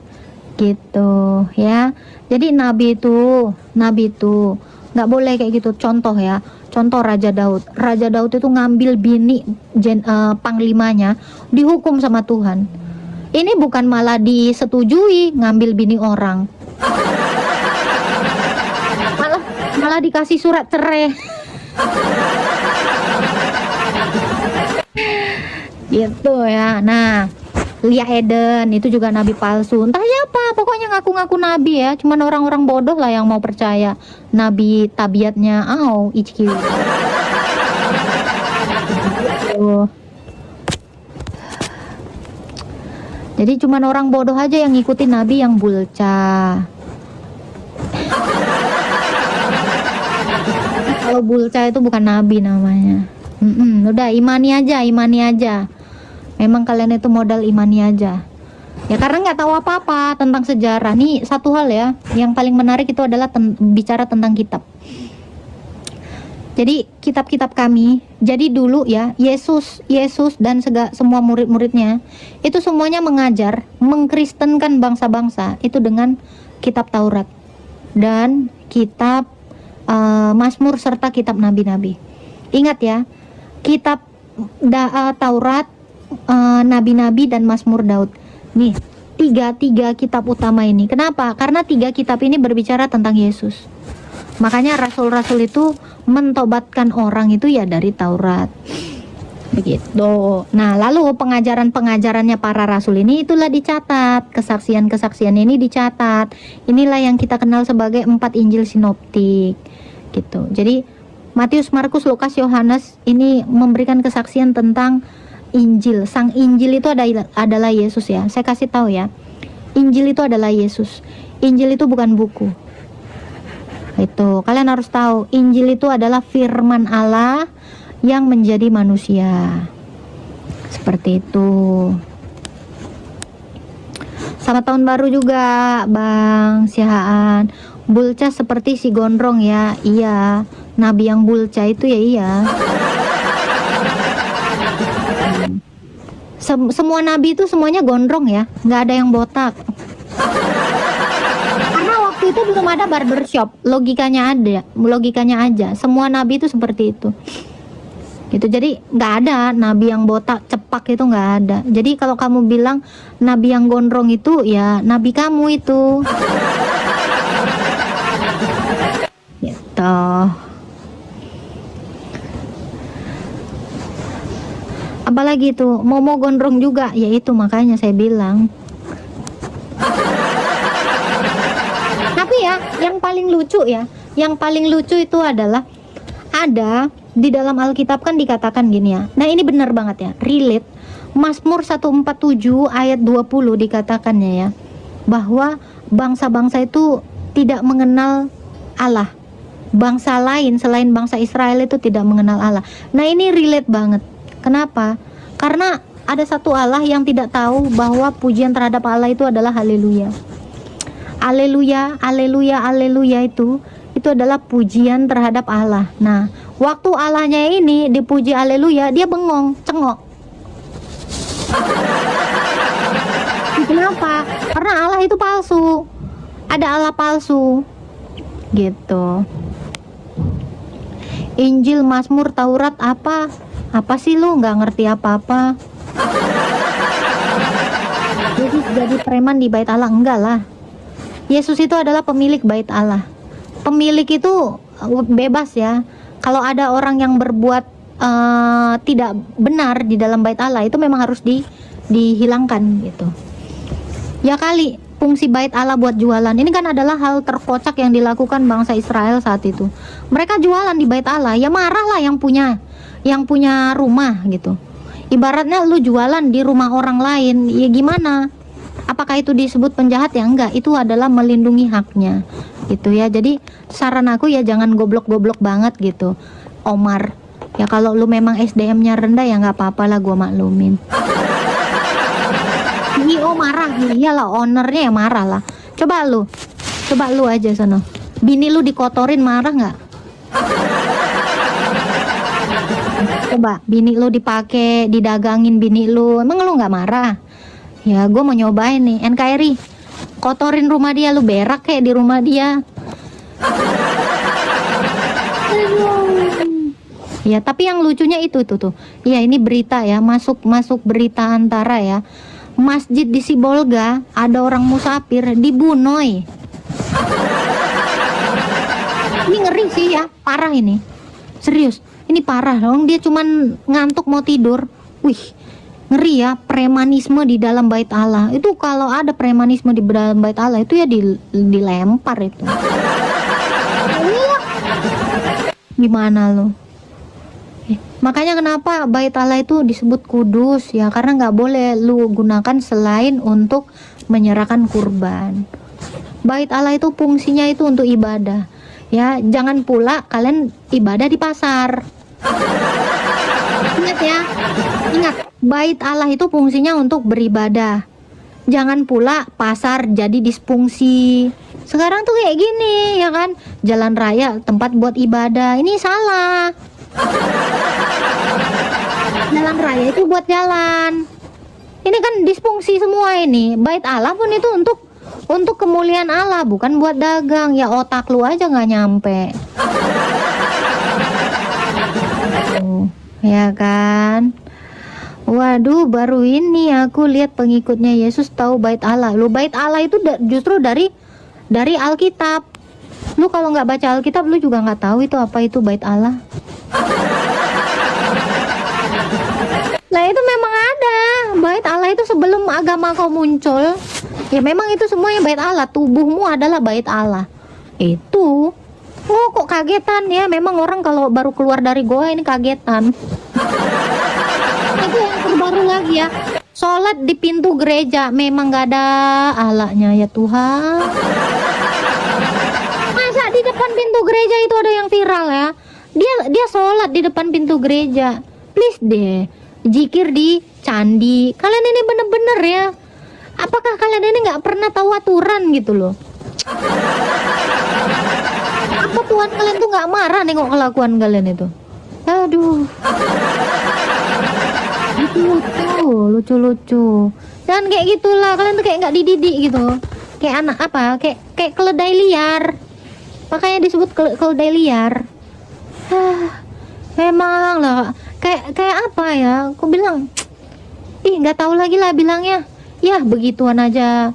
gitu ya. Jadi nabi itu nggak boleh kayak gitu. Contoh ya, contoh Raja Daud itu ngambil bini panglimanya, dihukum sama Tuhan. Ini bukan malah disetujui ngambil bini orang, malah dikasih surat cerai. Gitu ya. Nah, Lia Eden itu juga nabi palsu. Entah siapa, pokoknya ngaku-ngaku nabi ya. Cuman orang-orang bodoh lah yang mau percaya nabi tabiatnya. HQ. Jadi cuman orang bodoh aja yang ngikutin nabi yang bulca. Kalau bulca itu bukan nabi namanya. Udah imani aja. Memang kalian itu modal imani aja. Ya karena nggak tahu apa-apa tentang sejarah. Nih satu hal ya, yang paling menarik itu adalah bicara tentang kitab. Jadi kitab-kitab kami, jadi dulu ya Yesus dan semua murid-muridnya itu semuanya mengajar, mengkristenkan bangsa-bangsa itu dengan kitab Taurat dan kitab Mazmur serta kitab nabi-nabi. Ingat ya, kitab Taurat, nabi-nabi dan Mazmur Daud. Nih, tiga kitab utama ini. Kenapa? Karena tiga kitab ini berbicara tentang Yesus. Makanya rasul-rasul itu mentobatkan orang itu ya dari Taurat. Begitu. Nah, lalu pengajaran-pengajarannya para rasul ini itulah dicatat. Kesaksian-kesaksian ini dicatat. Inilah yang kita kenal sebagai 4 Injil sinoptik. Gitu. Jadi Matius, Markus, Lukas, Yohanes ini memberikan kesaksian tentang Injil. Sang Injil itu adalah Yesus ya. Saya kasih tahu ya. Injil itu adalah Yesus. Injil itu bukan buku. Itu kalian harus tahu. Injil itu adalah firman Allah yang menjadi manusia. Seperti itu. Selamat tahun baru juga Bang Sihaan. Bulca seperti si gondrong ya. Iya, nabi yang bulca itu ya iya. Semua nabi itu semuanya gondrong ya, nggak ada yang botak. Karena waktu itu belum ada barbershop, logikanya aja. Semua nabi itu seperti itu. Gitu, jadi nggak ada nabi yang botak cepak, itu nggak ada. Jadi kalau kamu bilang nabi yang gondrong itu ya nabi kamu itu. Gitu. Apalagi tuh Momo gondrong juga, yaitu makanya saya bilang. Tapi ya yang paling lucu itu adalah ada di dalam Alkitab kan dikatakan gini ya. Nah ini benar banget ya, relate. Mazmur 147 ayat 20 dikatakannya ya, bahwa bangsa-bangsa itu tidak mengenal Allah. bangsa lain selain bangsa Israel itu tidak mengenal Allah. Nah ini relate banget. Kenapa? Karena ada satu Allah yang tidak tahu bahwa pujian terhadap Allah itu adalah haleluya. Haleluya, haleluya, haleluya itu adalah pujian terhadap Allah. Nah, waktu Allahnya ini dipuji haleluya, dia bengong, cengok. Kenapa? Karena Allah itu palsu. Ada Allah palsu. Gitu. Injil, Mazmur, Taurat apa? Apa sih lu nggak ngerti apa-apa? Yesus jadi preman di bait Allah? Enggak lah. Yesus itu adalah pemilik bait Allah. Pemilik itu bebas ya. Kalau ada orang yang berbuat tidak benar di dalam bait Allah, itu memang harus dihilangkan gitu. Ya kali fungsi bait Allah buat jualan. Ini kan adalah hal terkocak yang dilakukan bangsa Israel saat itu. Mereka jualan di bait Allah, ya marahlah yang punya rumah gitu. Ibaratnya lu jualan di rumah orang lain, ya gimana? Apakah itu disebut penjahat? Ya enggak, itu adalah melindungi haknya gitu ya. Jadi saran aku ya jangan goblok-goblok banget gitu, Omar. Ya kalau lu memang SDM-nya rendah ya nggak apa-apa lah, gua maklumin. CEO marah, iyalah ownernya ya marah lah. Coba lu aja sono. Bini lu dikotorin marah nggak? Coba bini lu dipake, didagangin bini lu, emang lu nggak marah? Ya gue mau nyobain nih, NKRI kotorin rumah dia, lu berak kayak di rumah dia. Ya tapi yang lucunya itu tuh. Ya ini berita ya, masuk berita Antara ya. Masjid di Sibolga ada orang musafir dibunuh. Ini ngeri sih ya, parah ini. Serius, ini parah dong. Dia cuman ngantuk mau tidur. Wih, ngeri ya, premanisme di dalam bait Allah. Itu kalau ada premanisme di dalam bait Allah itu ya dilempar itu. Gimana lo? Makanya kenapa bait Allah itu disebut kudus ya, karena nggak boleh lu gunakan selain untuk menyerahkan kurban. Bait Allah itu fungsinya itu untuk ibadah ya. Jangan pula kalian ibadah di pasar. Ingat ya, ingat, bait Allah itu fungsinya untuk beribadah. Jangan pula pasar jadi disfungsi. Sekarang tuh kayak gini ya kan, jalan raya tempat buat ibadah, ini salah. Jalan raya itu buat jalan. Ini kan disfungsi semua ini. Bait Allah pun itu untuk kemuliaan Allah, bukan buat dagang. Ya otak lu aja nggak nyampe. Ya kan? Waduh, baru ini aku lihat pengikutnya Yesus tahu bait Allah. Lu bait Allah itu justru dari Alkitab. Lu kalau nggak baca Alkitab lu juga nggak tahu itu apa itu bait Allah. Nah itu memang ada bait Allah itu sebelum agama kau muncul. Ya memang itu semuanya bait Allah. Tubuhmu adalah bait Allah. Itu. Oh kok kagetan ya. Memang orang kalau baru keluar dari goa ini kagetan. Itu yang terbaru lagi ya. Sholat di pintu gereja memang gak ada Allahnya ya Tuhan. Masa di depan pintu gereja itu ada yang viral ya. Dia sholat di depan pintu gereja. Please deh, zikir di candi. Kalian ini bener-bener ya. Apakah kalian ini nggak pernah tahu aturan gitu loh? Apa Tuhan kalian tuh nggak marah nengok kelakuan kalian itu? Aduh, lucu. Jangan kayak gitulah. Kalian tuh kayak nggak dididik gitu. Kayak anak apa? Kayak keledai liar. Makanya disebut keledai liar. Memang lah. Kayak apa ya? Aku bilang, nggak tahu lagi lah bilangnya. Ya begituan aja,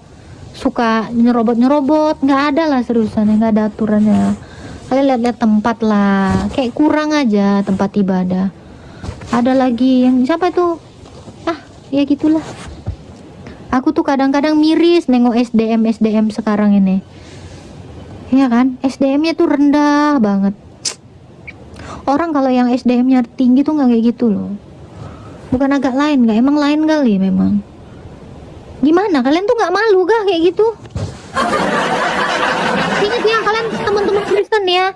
suka nyerobot, nggak ada lah seriusan, nggak ada aturannya. Kalian lihat-lihat tempat lah, kayak kurang aja tempat ibadah. Ada lagi yang siapa itu? Ya gitulah. Aku tuh kadang-kadang miris nengok SDM sekarang ini. Iya kan, SDM-nya tuh rendah banget. Orang kalau yang SDM-nya tinggi tuh nggak kayak gitu loh. Bukan agak lain, nggak emang lain kali memang. Gimana kalian tuh nggak malu gak kayak gitu? Ingat ya kalian teman-teman Kristen ya,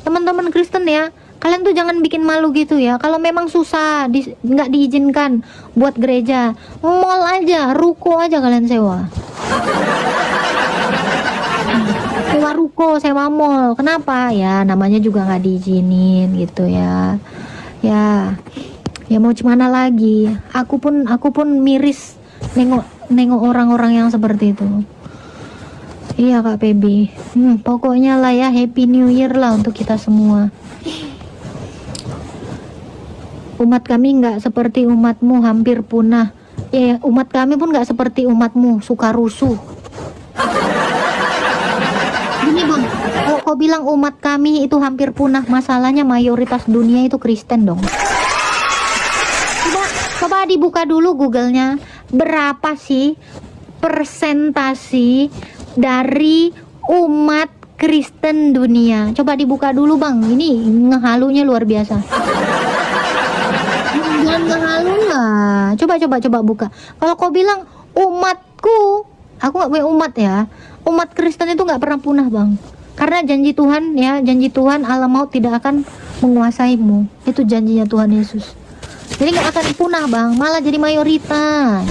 teman-teman Kristen ya, kalian tuh jangan bikin malu gitu ya. Kalau memang susah, nggak diizinkan buat gereja, mall aja, ruko aja kalian sewa. Sewa ruko, sewa mall. Kenapa? Ya namanya juga nggak diizinin gitu ya. Ya mau gimana lagi? Aku pun miris nengok orang-orang yang seperti itu. Iya Kak Pebi. Pokoknya lah ya, Happy New Year lah untuk kita semua. Umat kami nggak seperti umatmu, hampir punah. Ya, umat kami pun nggak seperti umatmu, suka rusuh. Gini bang, kalau kau bilang umat kami itu hampir punah, masalahnya mayoritas dunia itu Kristen dong. Coba dibuka dulu Google-nya, berapa sih persentasi dari umat Kristen dunia? Coba dibuka dulu bang, ini ngehalunya luar biasa. Jangan ngehalu lah. Coba buka. Kalau kau bilang umatku, aku nggak punya umat ya. Umat Kristen itu nggak pernah punah bang, karena janji Tuhan ya, janji Tuhan alam maut tidak akan menguasaimu. Itu janjinya Tuhan Yesus. Jadi nggak akan punah bang, malah jadi mayoritas.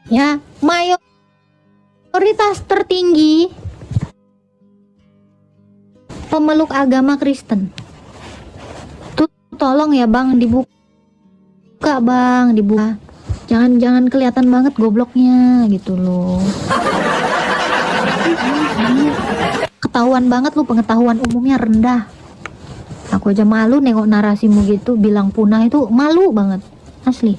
Ya, mayoritas tertinggi pemeluk agama Kristen. Tuh tolong ya bang, dibuka bang, dibuka. Jangan kelihatan banget gobloknya gitu loh. Ketahuan banget lu, pengetahuan umumnya rendah. Aku aja malu nengok narasimu gitu, bilang punah itu malu banget, asli.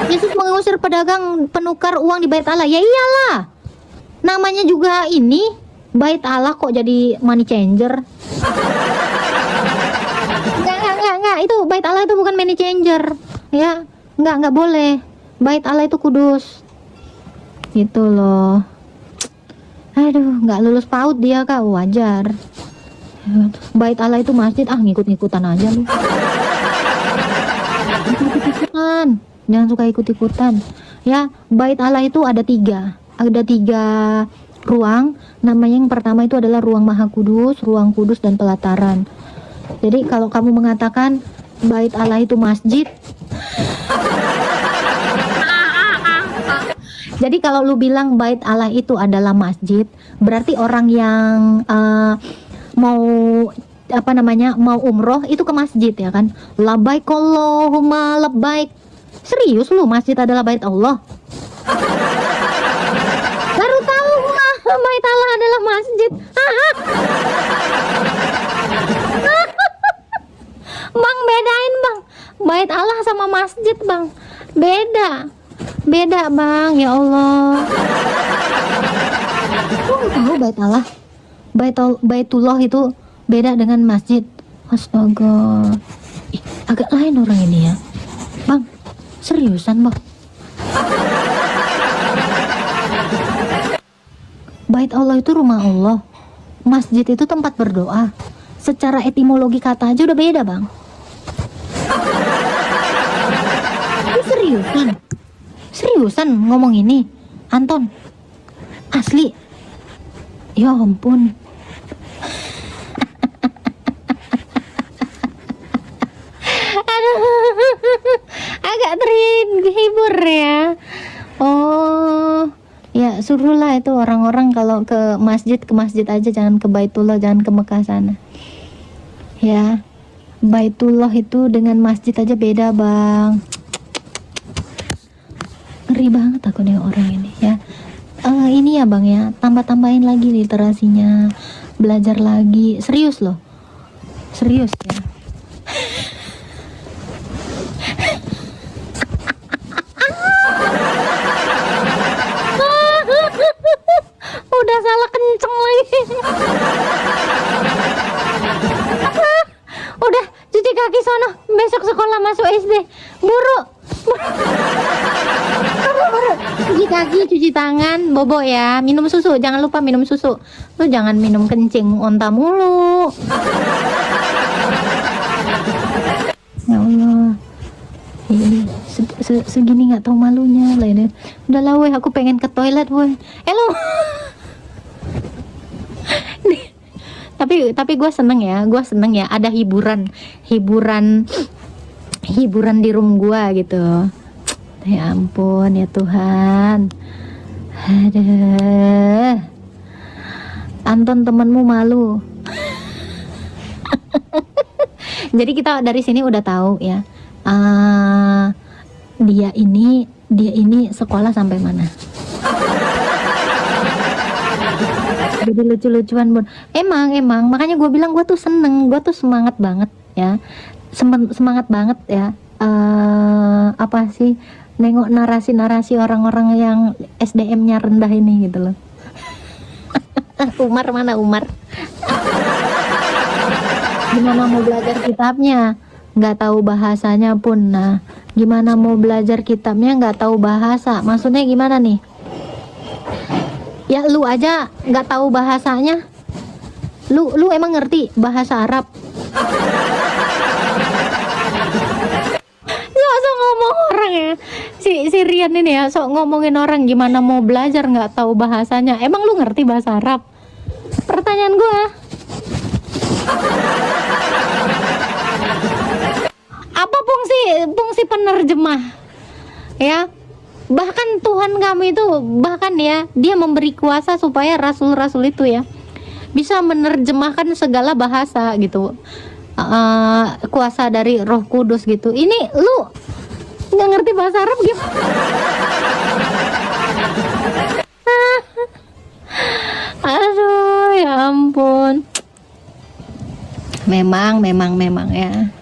Yesus mengusir pedagang penukar uang di bait Allah. Ya iyalah, namanya juga ini bait Allah, kok jadi money changer? Enggak, itu bait Allah itu bukan money changer ya. Enggak boleh, bait Allah itu kudus gitu loh. Aduh, nggak lulus PAUD dia kak, wajar. Bait Allah itu masjid, ngikut-ngikutan aja lu. Ikut-ikutan, jangan suka ikut-ikutan ya. Bait Allah itu ada tiga ruang. Namanya yang pertama itu adalah ruang Maha Kudus, ruang kudus, dan pelataran. Jadi kalau kamu mengatakan bait Allah itu masjid, jadi kalau lu bilang bait Allah itu adalah masjid, berarti orang yang mau mau umroh itu ke masjid ya kan? Labbaik Allahumma labbaik. Serius lu, masjid adalah bait Allah? Baru tahu gua bait Allah adalah masjid. Bang, bedain bang, bait Allah sama masjid bang, beda bang, ya Allah. Aku tahu bait Allah, baitullah itu beda dengan masjid. Astaga, agak lain orang ini ya bang, seriusan bang. Bait Allah itu rumah Allah, masjid itu tempat berdoa. Secara etimologi kata aja udah beda bang. Ini seriusan ngomong ini Anton, asli. Ya ampun. Aduh, agak terhibur ya. Oh ya, suruhlah itu orang-orang kalau ke masjid aja, jangan ke Baitullah, jangan ke Mekah sana ya. Baitullah itu dengan masjid aja beda bang. Ngeri banget aku nih orang ini ya. Ini ya bang ya, tambahin lagi literasinya, belajar lagi, serius loh, serius ya. Udah salah kenceng lagi. Udah cuci kaki sono, besok sekolah masuk SD. Buru. Cuci kaki, cuci tangan, bobo ya. Minum susu, jangan lupa minum susu. Lu jangan minum kencing onta mulu. Ya Allah. Ini segini nggak tahu malunya lah ini. Udahlah weh, aku pengen ke toilet weh. Lo tapi gue seneng ya ada hiburan di room gue gitu. Ya ampun ya Tuhan. Aduh, Anton temenmu malu. Jadi kita dari sini udah tahu ya, dia ini sekolah sampai mana. Jadi lucu-lucuan Bun. Emang makanya gue bilang gue tuh seneng, gue tuh semangat banget ya, semangat banget ya. Apa sih, nengok narasi orang-orang yang SDM-nya rendah ini gitu loh. Umar mana Umar? Gimana mau belajar kitabnya nggak tahu bahasanya pun. Nah, gimana mau belajar kitabnya nggak tahu bahasa? Maksudnya gimana nih? Ya lu aja nggak tahu bahasanya, lu emang ngerti bahasa Arab? Sok ngomong orang ya, si Rian ini ya, sok ngomongin orang gimana mau belajar nggak tahu bahasanya. Emang lu ngerti bahasa Arab? Pertanyaan gua. Apa fungsi penerjemah ya? Bahkan Tuhan kami itu bahkan ya, dia memberi kuasa supaya rasul-rasul itu ya bisa menerjemahkan segala bahasa gitu. Kuasa dari Roh Kudus gitu. Ini lu nggak ngerti bahasa Arab gimana? Aduh ya ampun. Memang ya.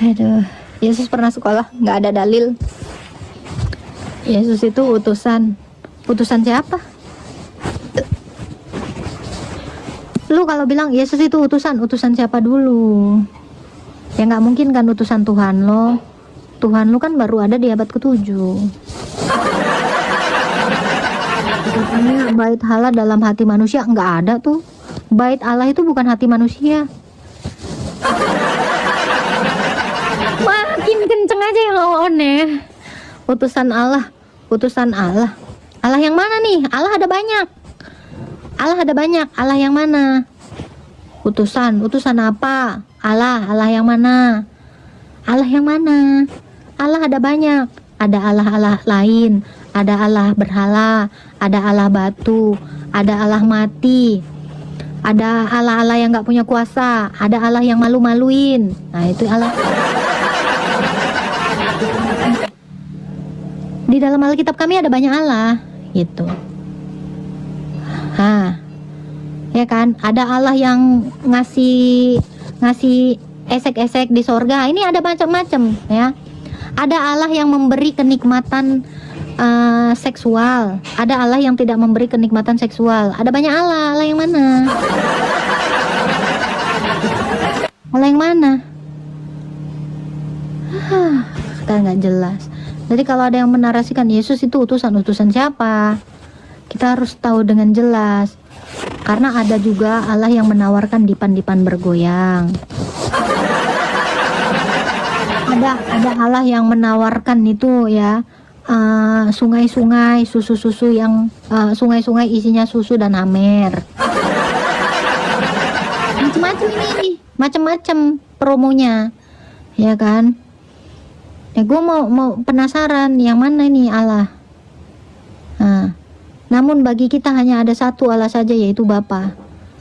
Aduh, Yesus pernah sekolah, nggak ada dalil. Yesus itu utusan siapa? Lu kalau bilang Yesus itu utusan siapa dulu? Ya nggak mungkin kan utusan Tuhan lo. Tuhan lu kan baru ada di abad ke-7. Katanya bait Allah dalam hati manusia, nggak ada tuh. Bait Allah itu bukan hati manusia. Makin kenceng aja yang on ya. Utusan Allah. Allah yang mana nih? Allah ada banyak. Allah yang mana? Utusan apa? Allah yang mana? Allah yang mana? Allah ada banyak. Ada Allah lain, ada Allah berhala, ada Allah batu, ada Allah mati, ada Allah yang nggak punya kuasa, ada Allah yang malu-maluin. Nah itu Allah. Di dalam Alkitab kami ada banyak Allah gitu. Ya kan, ada Allah yang ngasih esek-esek di sorga. Ini ada macam-macam ya. Ada Allah yang memberi kenikmatan seksual. Ada Allah yang tidak memberi kenikmatan seksual. Ada banyak Allah. Allah yang mana? Allah yang mana? Kan nggak jelas. Jadi kalau ada yang menarasikan Yesus itu utusan siapa? Kita harus tahu dengan jelas. Karena ada juga Allah yang menawarkan dipan-dipan bergoyang. Ada Allah yang menawarkan itu ya, sungai-sungai, susu-susu yang sungai-sungai isinya susu dan amer. Macam-macam ini, macam-macam promonya, ya kan? Ya gue mau penasaran yang mana ini Allah. Namun bagi kita hanya ada satu Allah saja, yaitu Bapa.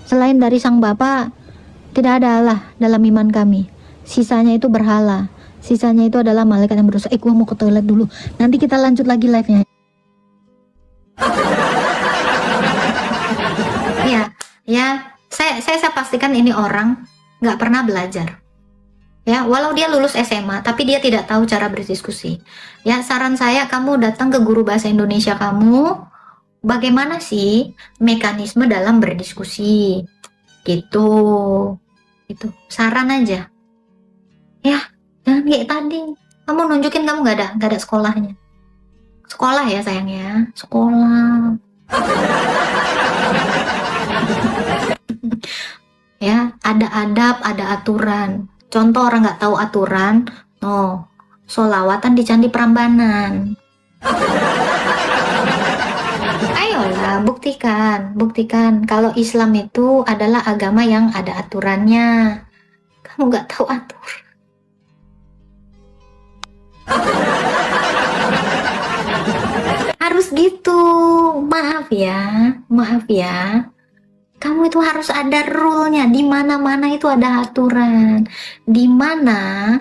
Selain dari Sang Bapa tidak ada Allah dalam iman kami. Sisanya itu berhala. Sisanya itu adalah malaikat yang berdosa. Gue mau ke toilet dulu. Nanti kita lanjut lagi live-nya. Ya, saya pastikan ini orang nggak pernah belajar. Ya, walau dia lulus SMA, tapi dia tidak tahu cara berdiskusi. Ya, saran saya kamu datang ke guru bahasa Indonesia kamu. Bagaimana sih mekanisme dalam berdiskusi? Gitu. Itu saran aja. Ya. Jangan kayak tadi, kamu nunjukin kamu nggak ada sekolahnya. Sekolah ya sayangnya, sekolah. Ya, ada adab, ada aturan. Contoh orang nggak tahu aturan, solawatan di Candi Prambanan. Ayolah, buktikan kalau Islam itu adalah agama yang ada aturannya. Kamu nggak tahu atur. Harus gitu. Maaf ya. Kamu itu harus ada rule-nya. Di mana-mana itu ada aturan. Di mana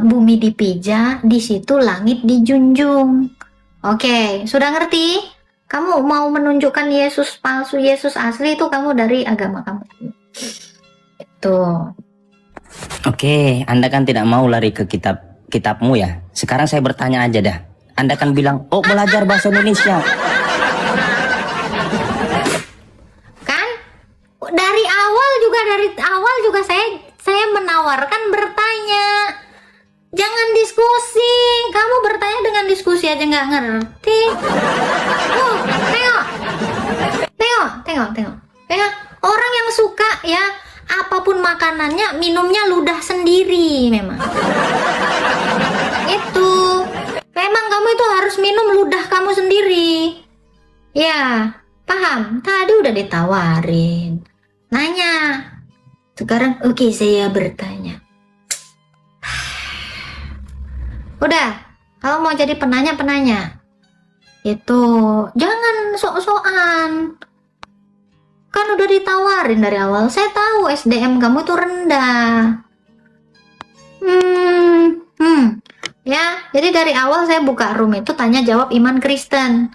bumi dipijak, di situ langit dijunjung. Oke, sudah ngerti? Kamu mau menunjukkan Yesus palsu, Yesus asli, itu kamu dari agama kamu. Itu. Oke, Anda kan tidak mau lari ke kitabmu ya. Sekarang saya bertanya aja dah. Anda kan bilang, oh belajar bahasa Indonesia. Kan? Dari awal juga saya menawarkan bertanya. Jangan diskusi. Kamu bertanya dengan diskusi aja nggak ngerti. Tengok. Ya, orang yang suka ya apapun makanannya, minumnya ludah sendiri memang. Itu. Memang kamu itu harus minum ludah kamu sendiri. Ya, paham? Tadi udah ditawarin. Nanya. Sekarang oke, saya bertanya. Udah, kalau mau jadi penanya. Itu, jangan sok-sokan. Kan udah ditawarin dari awal. Saya tahu SDM kamu itu rendah. Ya, jadi dari awal saya buka room itu tanya jawab iman Kristen.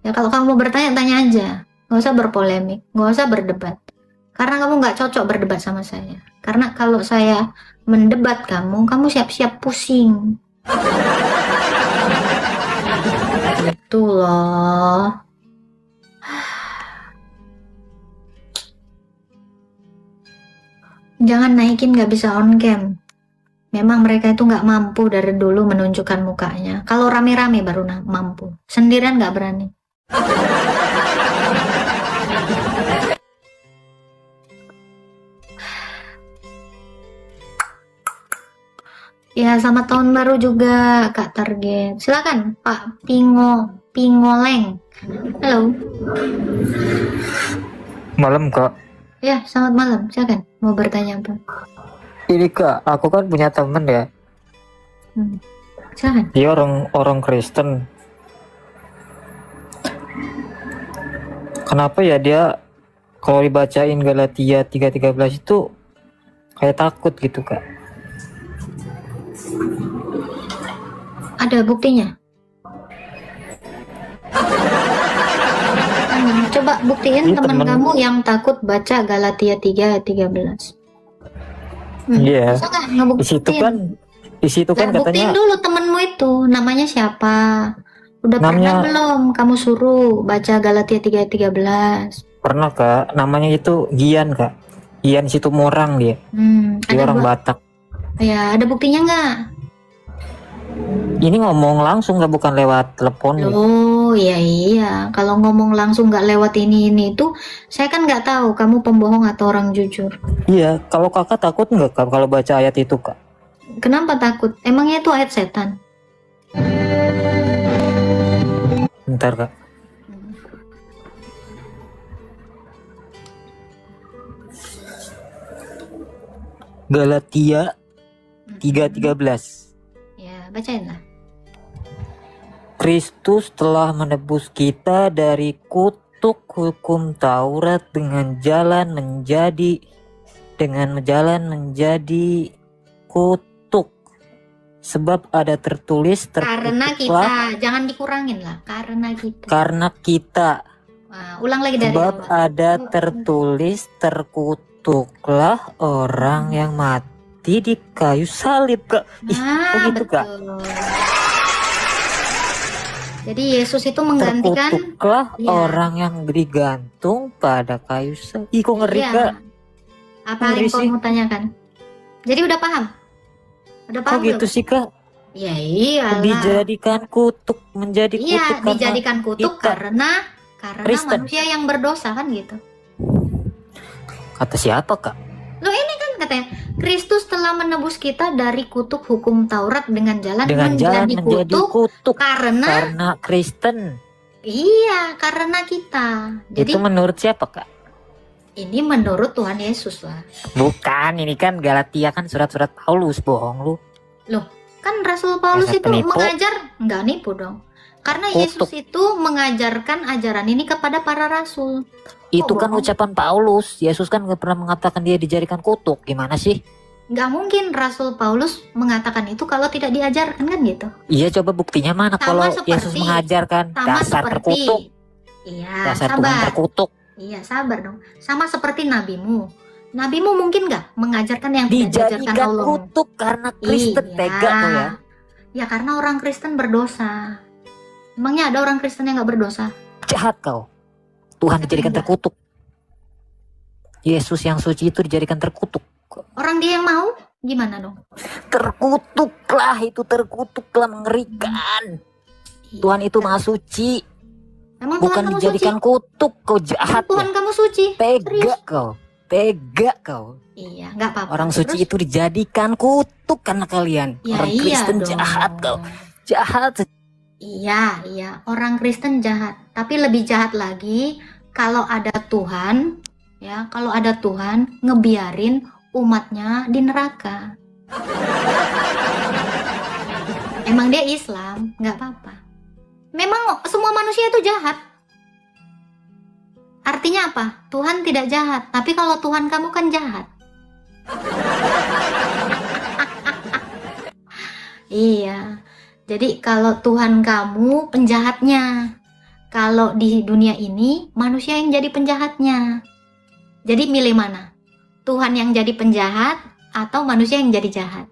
Ya kalau kamu mau bertanya, tanya aja. Nggak usah berpolemik, nggak usah berdebat. Karena kamu nggak cocok berdebat sama saya. Karena kalau saya mendebat kamu siap-siap pusing. Itu loh. Jangan naikin nggak bisa on cam. Memang mereka itu nggak mampu dari dulu menunjukkan mukanya. Kalau rame-rame baru mampu. Sendirian nggak berani. Ya, selamat tahun baru juga Kak Target. Silakan Pak Pingoleng. Halo. Malam Kak. Ya, selamat malam. Silakan. Mau bertanya apa? Ini Kak, aku kan punya temen ya. Silakan. Dia orang Kristen. Kenapa ya dia kalau dibacain Galatia 3:13 itu kayak takut gitu Kak? Ada buktinya? Coba buktiin teman kamu yang takut baca Galatia 3:13. Iya. Bisa nggak ngebuktiin? Di situ kan katanya. Buktiin dulu temenmu itu namanya siapa? Udah pernah belum kamu suruh baca Galatia 3:13? Pernah Kak. Namanya itu Gian Kak. Gian Situmorang dia. Dia orang Batak. Ya, ada buktinya nggak? Ini ngomong langsung nggak, bukan lewat telepon. Oh iya. Kalau ngomong langsung nggak lewat ini itu, saya kan nggak tahu kamu pembohong atau orang jujur. Iya, kalau kakak takut nggak Kak kalau baca ayat itu Kak? Kenapa takut? Emangnya itu ayat setan? Bentar Kak. Galatia 3:13. Ya, bacain lah. Kristus telah menebus kita dari kutuk hukum Taurat dengan jalan menjadi kutuk. Sebab ada tertulis karena kita, jangan dikurangin lah. Karena kita. Nah, ulang lagi dari sebab awal. Ada tertulis terkutuklah orang yang mati di kayu salib Kak. Begitu Kak. Jadi Yesus itu menggantikan terkutuklah orang yang digantung pada kayu salib. Kok ngeri Kak. Apa yang kamu tanyakan? Jadi udah paham? Udah paham? Kok gitu sih Kak? Ya iyalah. Dijadikan kutuk, menjadi kutuk. Iya, dijadikan kutuk karena Kristen. manusia yang berdosa kan gitu. Kata siapa Kak? Loh ini kan katanya, Kristus telah menebus kita dari kutuk hukum Taurat dengan jalan menjadi kutuk karena Kristen. iya, karena kita. Jadi Itu menurut siapa, Kak? ini menurut Tuhan Yesus lah. Bukan, ini kan Galatia, kan surat-surat Paulus, bohong lu. Loh, kan Rasul Paulus Dasar itu penipu. mengajar, enggak nipu dong. Karena Kutuk. Yesus itu mengajarkan ajaran ini kepada para rasul. Itu kan bohong. ucapan Paulus. Yesus kan gak pernah mengatakan dia dijadikan kutuk. Gimana sih? Nggak mungkin Rasul Paulus mengatakan itu kalau tidak diajarkan kan gitu. Iya, coba buktinya mana Sama kalau seperti- Yesus mengajarkan Sama dasar terkutuk. Iya, Dasar Tuhan sabar. terkutuk. Iya, sabar dong. Sama seperti nabimu. Nabimu mungkin nggak mengajarkan yang tidak diajarkan Dijadikan Allah. kutuk karena Kristen. Iya. Tega tuh ya. Ya karena orang Kristen berdosa. Emangnya ada orang Kristen yang nggak berdosa? Jahat kau. Tuhan dijadikan Enggak. terkutuk. Yesus yang suci itu dijadikan terkutuk. Orang dia yang mau? Gimana dong? Terkutuklah, itu terkutuklah, mengerikan. Iya. Tuhan itu maha suci. Emang Bukan Tuhan kamu dijadikan suci? kutuk. Kau jahat Tuhan ya. kamu suci? Tega Serius? kau. Tega kau. Iya, nggak apa-apa. Orang suci Terus? itu dijadikan kutuk karena kalian. Ya, Orang iya Kristen dong. jahat kau. Jahat. Iya, orang Kristen jahat. Tapi lebih jahat lagi kalau ada Tuhan, ya, kalau ada Tuhan ngebiarin umatnya di neraka. Emang dia Islam, nggak apa-apa. Memang semua manusia itu jahat. Artinya apa? Tuhan tidak jahat, tapi kalau Tuhan kamu kan jahat. Iya. Jadi kalau Tuhan kamu penjahatnya, kalau di dunia ini manusia yang jadi penjahatnya. Jadi milih mana? Tuhan yang jadi penjahat atau manusia yang jadi jahat?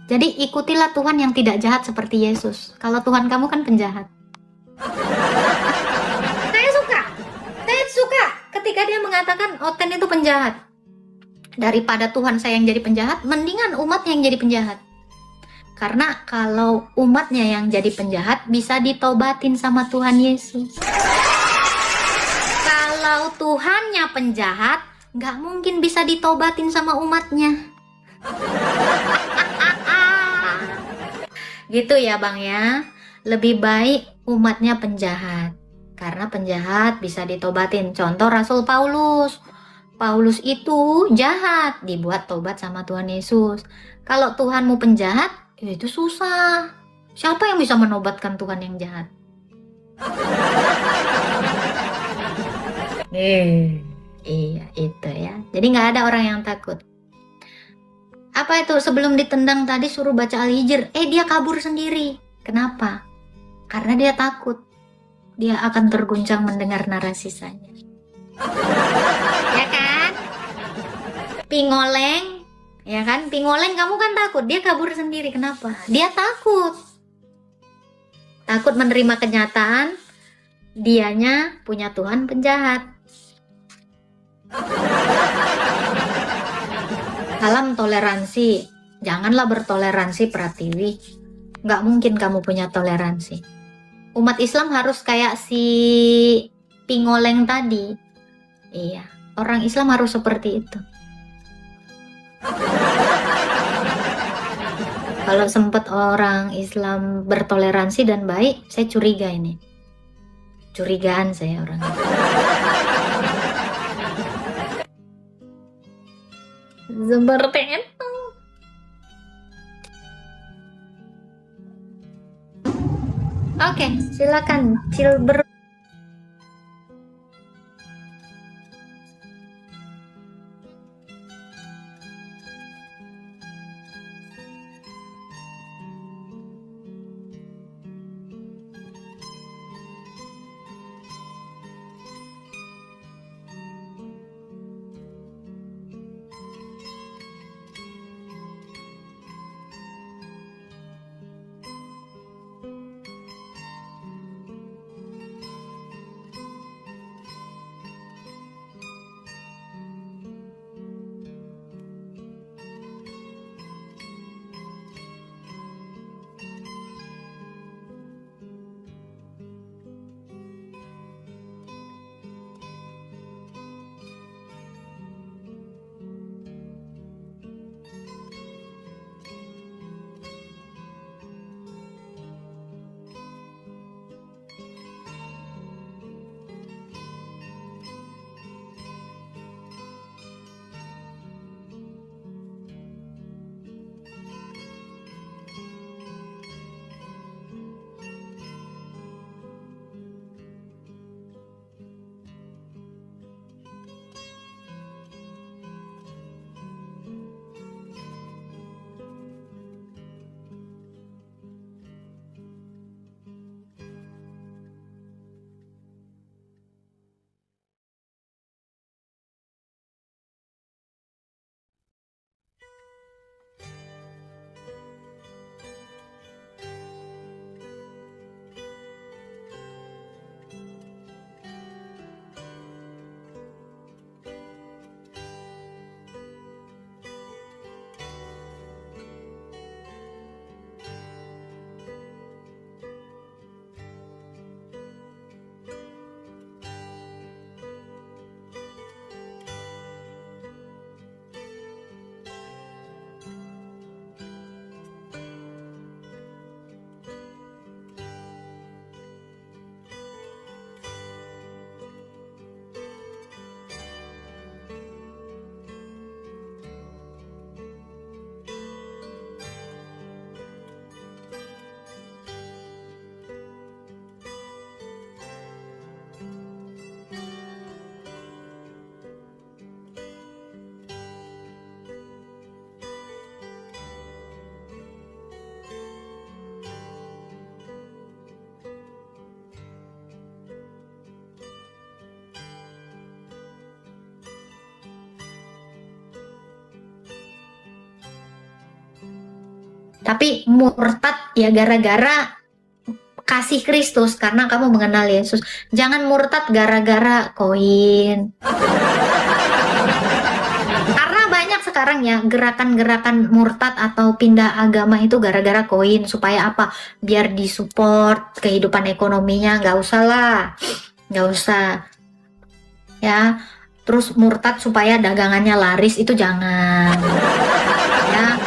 Jadi ikutilah Tuhan yang tidak jahat seperti Yesus. Kalau Tuhan kamu kan penjahat. Saya suka ketika dia mengatakan Oten itu penjahat. Daripada Tuhan saya yang jadi penjahat, mendingan umat yang jadi penjahat. Karena kalau umatnya yang jadi penjahat, bisa ditobatin sama Tuhan Yesus. Kalau Tuhannya penjahat, nggak mungkin bisa ditobatin sama umatnya. Gitu ya Bang ya. Lebih baik umatnya penjahat. Karena penjahat bisa ditobatin. Contoh Rasul Paulus. Paulus itu jahat, dibuat tobat sama Tuhan Yesus. Kalau Tuhanmu penjahat, ya itu susah. Siapa yang bisa menobatkan Tuhan yang jahat? Iya itu ya. Jadi nggak ada orang yang takut. Apa itu sebelum ditendang tadi suruh baca Al-Hijr? Dia kabur sendiri. Kenapa? Karena dia takut. Dia akan terguncang mendengar narasi saya. Ya kan? Pingoleng, ya kan? Pingoleng kamu kan takut, dia kabur sendiri. Kenapa? Dia takut. Takut menerima kenyataan dianya punya Tuhan penjahat. Salam toleransi. Janganlah bertoleransi Pratiwi. Nggak mungkin kamu punya toleransi. Umat Islam harus kayak si Pingoleng tadi. Iya, orang Islam harus seperti itu. Kalau sempat orang Islam bertoleransi dan baik, saya curiga ini. Curigaan saya orangnya. Seperti itu. Oke, silakan Cilber. Tapi murtad ya gara-gara kasih Kristus karena kamu mengenal Yesus. Jangan murtad gara-gara koin. Karena banyak sekarang ya gerakan-gerakan murtad atau pindah agama itu gara-gara koin. Supaya apa? Biar disupport kehidupan ekonominya. Nggak usah lah. Nggak usah. Ya. Terus murtad supaya dagangannya laris itu jangan. Ya.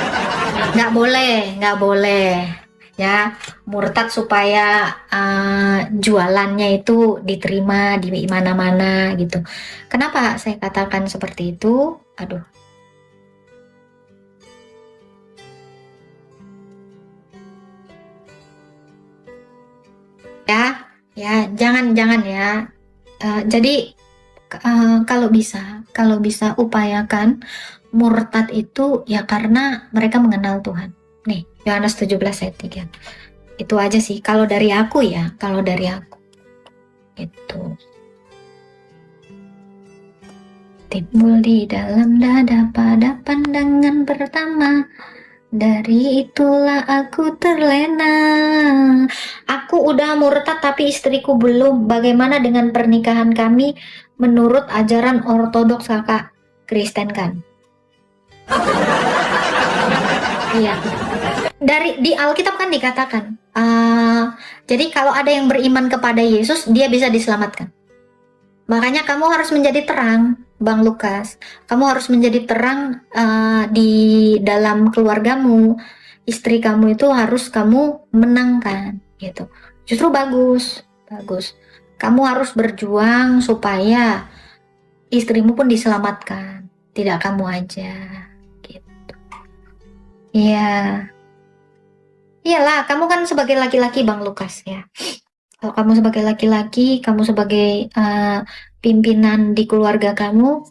Nggak boleh. Ya, murtad supaya jualannya itu diterima di mana-mana gitu. Kenapa saya katakan seperti itu? Aduh. Ya, jangan ya. Jadi kalau bisa upayakan murtad itu ya karena mereka mengenal Tuhan. Nih, Yohanes 17 ayat 3. Itu aja sih kalau dari aku ya, Itu. Timbul di dalam dada pada pandangan pertama. Dari itulah aku terlena. Aku udah murtad tapi istriku belum. Bagaimana dengan pernikahan kami menurut ajaran ortodoks kakak? Kristen kan? Iya. Di Alkitab kan dikatakan, jadi kalau ada yang beriman kepada Yesus, dia bisa diselamatkan. Makanya kamu harus menjadi terang, Bang Lukas. Kamu harus menjadi terang di dalam keluargamu. Istri kamu itu harus kamu menangkan, gitu. Justru bagus. Kamu harus berjuang supaya istrimu pun diselamatkan, tidak kamu aja. Iya. Iyalah, kamu kan sebagai laki-laki Bang Lukas ya. Kalau kamu sebagai laki-laki, kamu sebagai pimpinan di keluarga kamu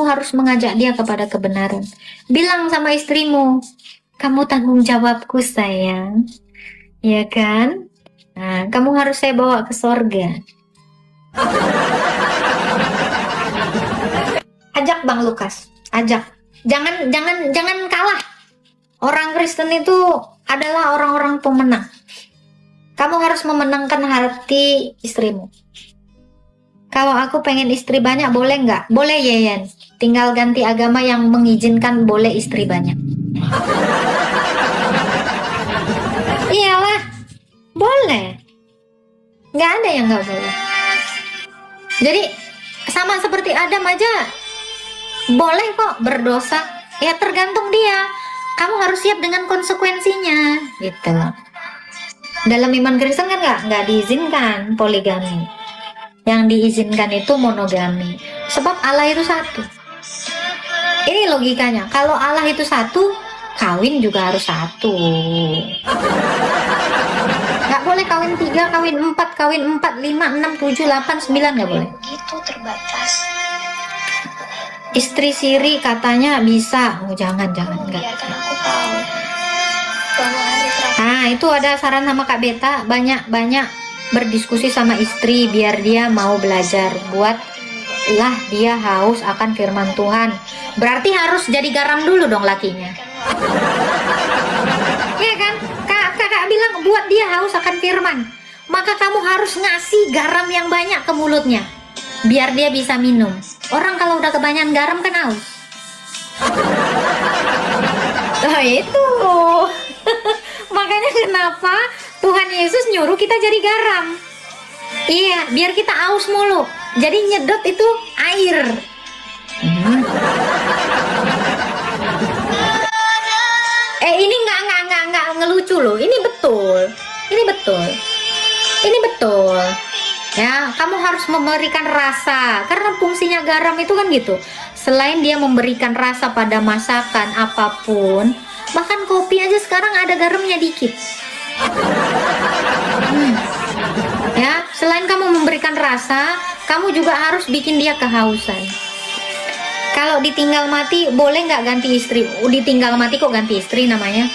harus mengajak dia kepada kebenaran. Bilang sama istrimu, kamu tanggung jawabku sayang. Ya kan? Nah, kamu harus saya bawa ke sorga. Ajak Bang Lukas, ajak. Jangan kalah. Orang Kristen itu adalah orang-orang pemenang. Kamu harus memenangkan hati istrimu. Kalau aku pengen istri banyak, boleh nggak? Boleh, Yeyen. Tinggal ganti agama yang mengizinkan boleh istri banyak. Iyalah, boleh. Nggak ada yang nggak boleh. Jadi, sama seperti Adam aja, boleh kok berdosa. Ya tergantung dia. Kamu harus siap dengan konsekuensinya, gitu loh. Dalam iman Kristen kan nggak diizinkan poligami. Yang diizinkan itu monogami. Sebab Allah itu satu. Ini logikanya. Kalau Allah itu satu, kawin juga harus satu. Nggak boleh kawin 3, kawin 4, 5, 6, 7, 8, 9 nggak boleh. Begitu terbatas. Istri Siri katanya bisa. Oh, jangan enggak. Biarkan aku tahu bahwa hari terakhir Nah, itu ada saran sama Kak Beta, banyak berdiskusi sama istri biar dia mau belajar. Buatlah dia haus akan firman Tuhan. Berarti harus jadi garam dulu dong lakinya. Iya kan? Kakak bilang buat dia haus akan firman. Maka kamu harus ngasih garam yang banyak ke mulutnya. Biar dia bisa minum. Orang kalau udah kebanyakan garam kan haus. Nah itu. Makanya kenapa Tuhan Yesus nyuruh kita jadi garam. Iya, biar kita haus mulu. Jadi nyedot itu air. Ini nggak ngelucu loh. Ini betul. Ya, kamu harus memberikan rasa. Karena fungsinya garam itu kan gitu. Selain dia memberikan rasa pada masakan apapun, bahkan kopi aja sekarang ada garamnya dikit. Ya, selain kamu memberikan rasa, kamu juga harus bikin dia kehausan. Kalau ditinggal mati, boleh nggak ganti istri? Ditinggal mati kok ganti istri namanya?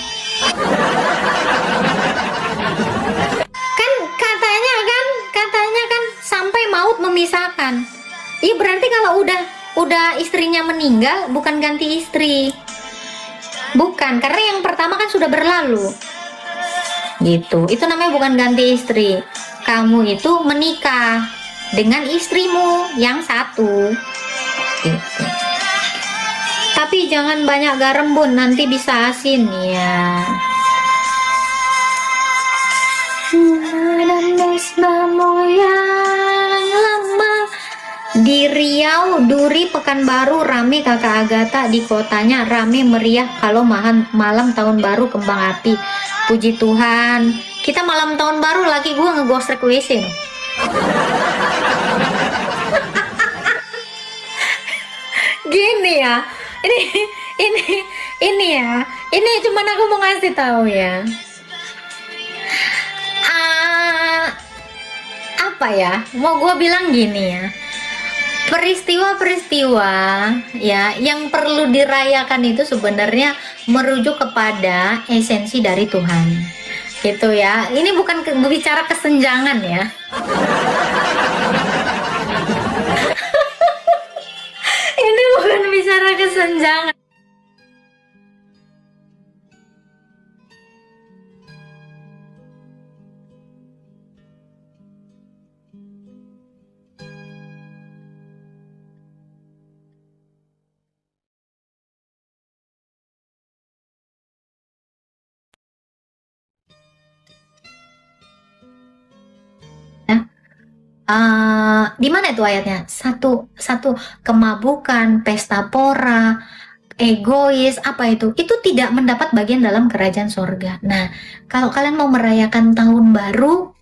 Katanya kan sampai maut memisahkan. Iya berarti kalau udah istrinya meninggal bukan ganti istri. Bukan, karena yang pertama kan sudah berlalu. Gitu. Itu namanya bukan ganti istri. Kamu itu menikah dengan istrimu yang satu. Gitu. Tapi jangan banyak garam bun, nanti bisa asin ya. Dan mesbamu yang lama di Riau, Duri, Pekanbaru rame kakak Agatha di kotanya, rame meriah kalau malam tahun baru kembang api. Puji Tuhan, kita malam tahun baru lagi gue ngegosrek WC nih. Gini ya, ini cuman aku mau ngasih tahu ya. Apa ya, mau gue bilang gini ya, peristiwa-peristiwa ya yang perlu dirayakan itu sebenarnya merujuk kepada esensi dari Tuhan gitu ya. Ini bukan berbicara kesenjangan ya. Ini bukan bicara kesenjangan. Di mana itu ayatnya? Satu kemabukan, pesta pora, egois, apa itu? Itu tidak mendapat bagian dalam kerajaan sorga. Nah, kalau kalian mau merayakan tahun baru,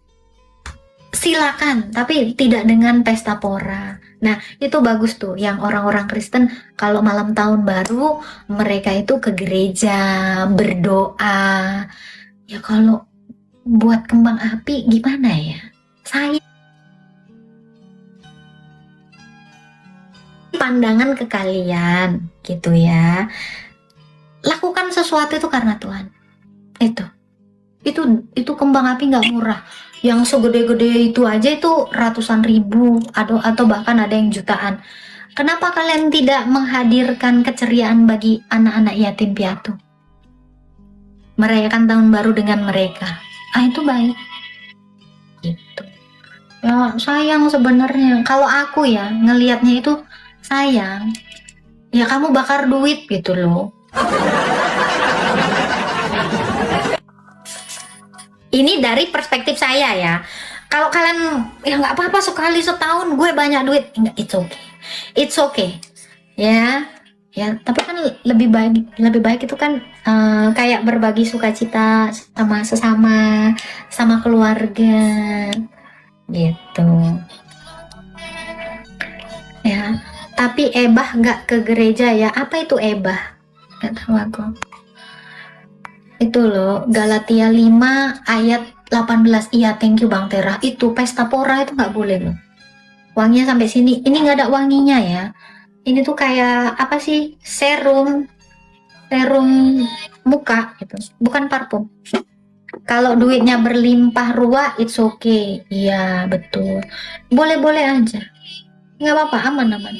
silakan, tapi tidak dengan pesta pora. Nah, itu bagus tuh, yang orang-orang Kristen kalau malam tahun baru mereka itu ke gereja berdoa. Ya kalau buat kembang api gimana ya? Saya pandangan ke kalian gitu ya, lakukan sesuatu itu karena Tuhan. Itu kembang api nggak murah, yang segede-gede itu aja itu ratusan ribu atau bahkan ada yang jutaan. Kenapa kalian tidak menghadirkan keceriaan bagi anak-anak yatim piatu, merayakan tahun baru dengan mereka? Itu baik gitu ya. Sayang sebenarnya kalau aku ya ngelihatnya itu sayang ya, kamu bakar duit gitu loh. Ini dari perspektif saya ya. Kalau kalian ya nggak apa-apa sekali setahun gue banyak duit, enggak, it's okay ya. Tapi kan lebih baik itu kan kayak berbagi sukacita sama sesama, sama keluarga gitu ya. Tapi ebah nggak ke gereja ya. Apa itu ebah? Nggak tahu aku. Itu loh, Galatia 5 ayat 18. Iya, thank you Bang Tera. Itu pesta pora itu nggak boleh loh. Wanginya sampai sini. Ini nggak ada wanginya ya. Ini tuh kayak apa sih? Serum muka gitu. Bukan parfum. Kalau duitnya berlimpah ruah, it's okay. Iya, betul. Boleh-boleh aja. Nggak apa-apa, aman-aman.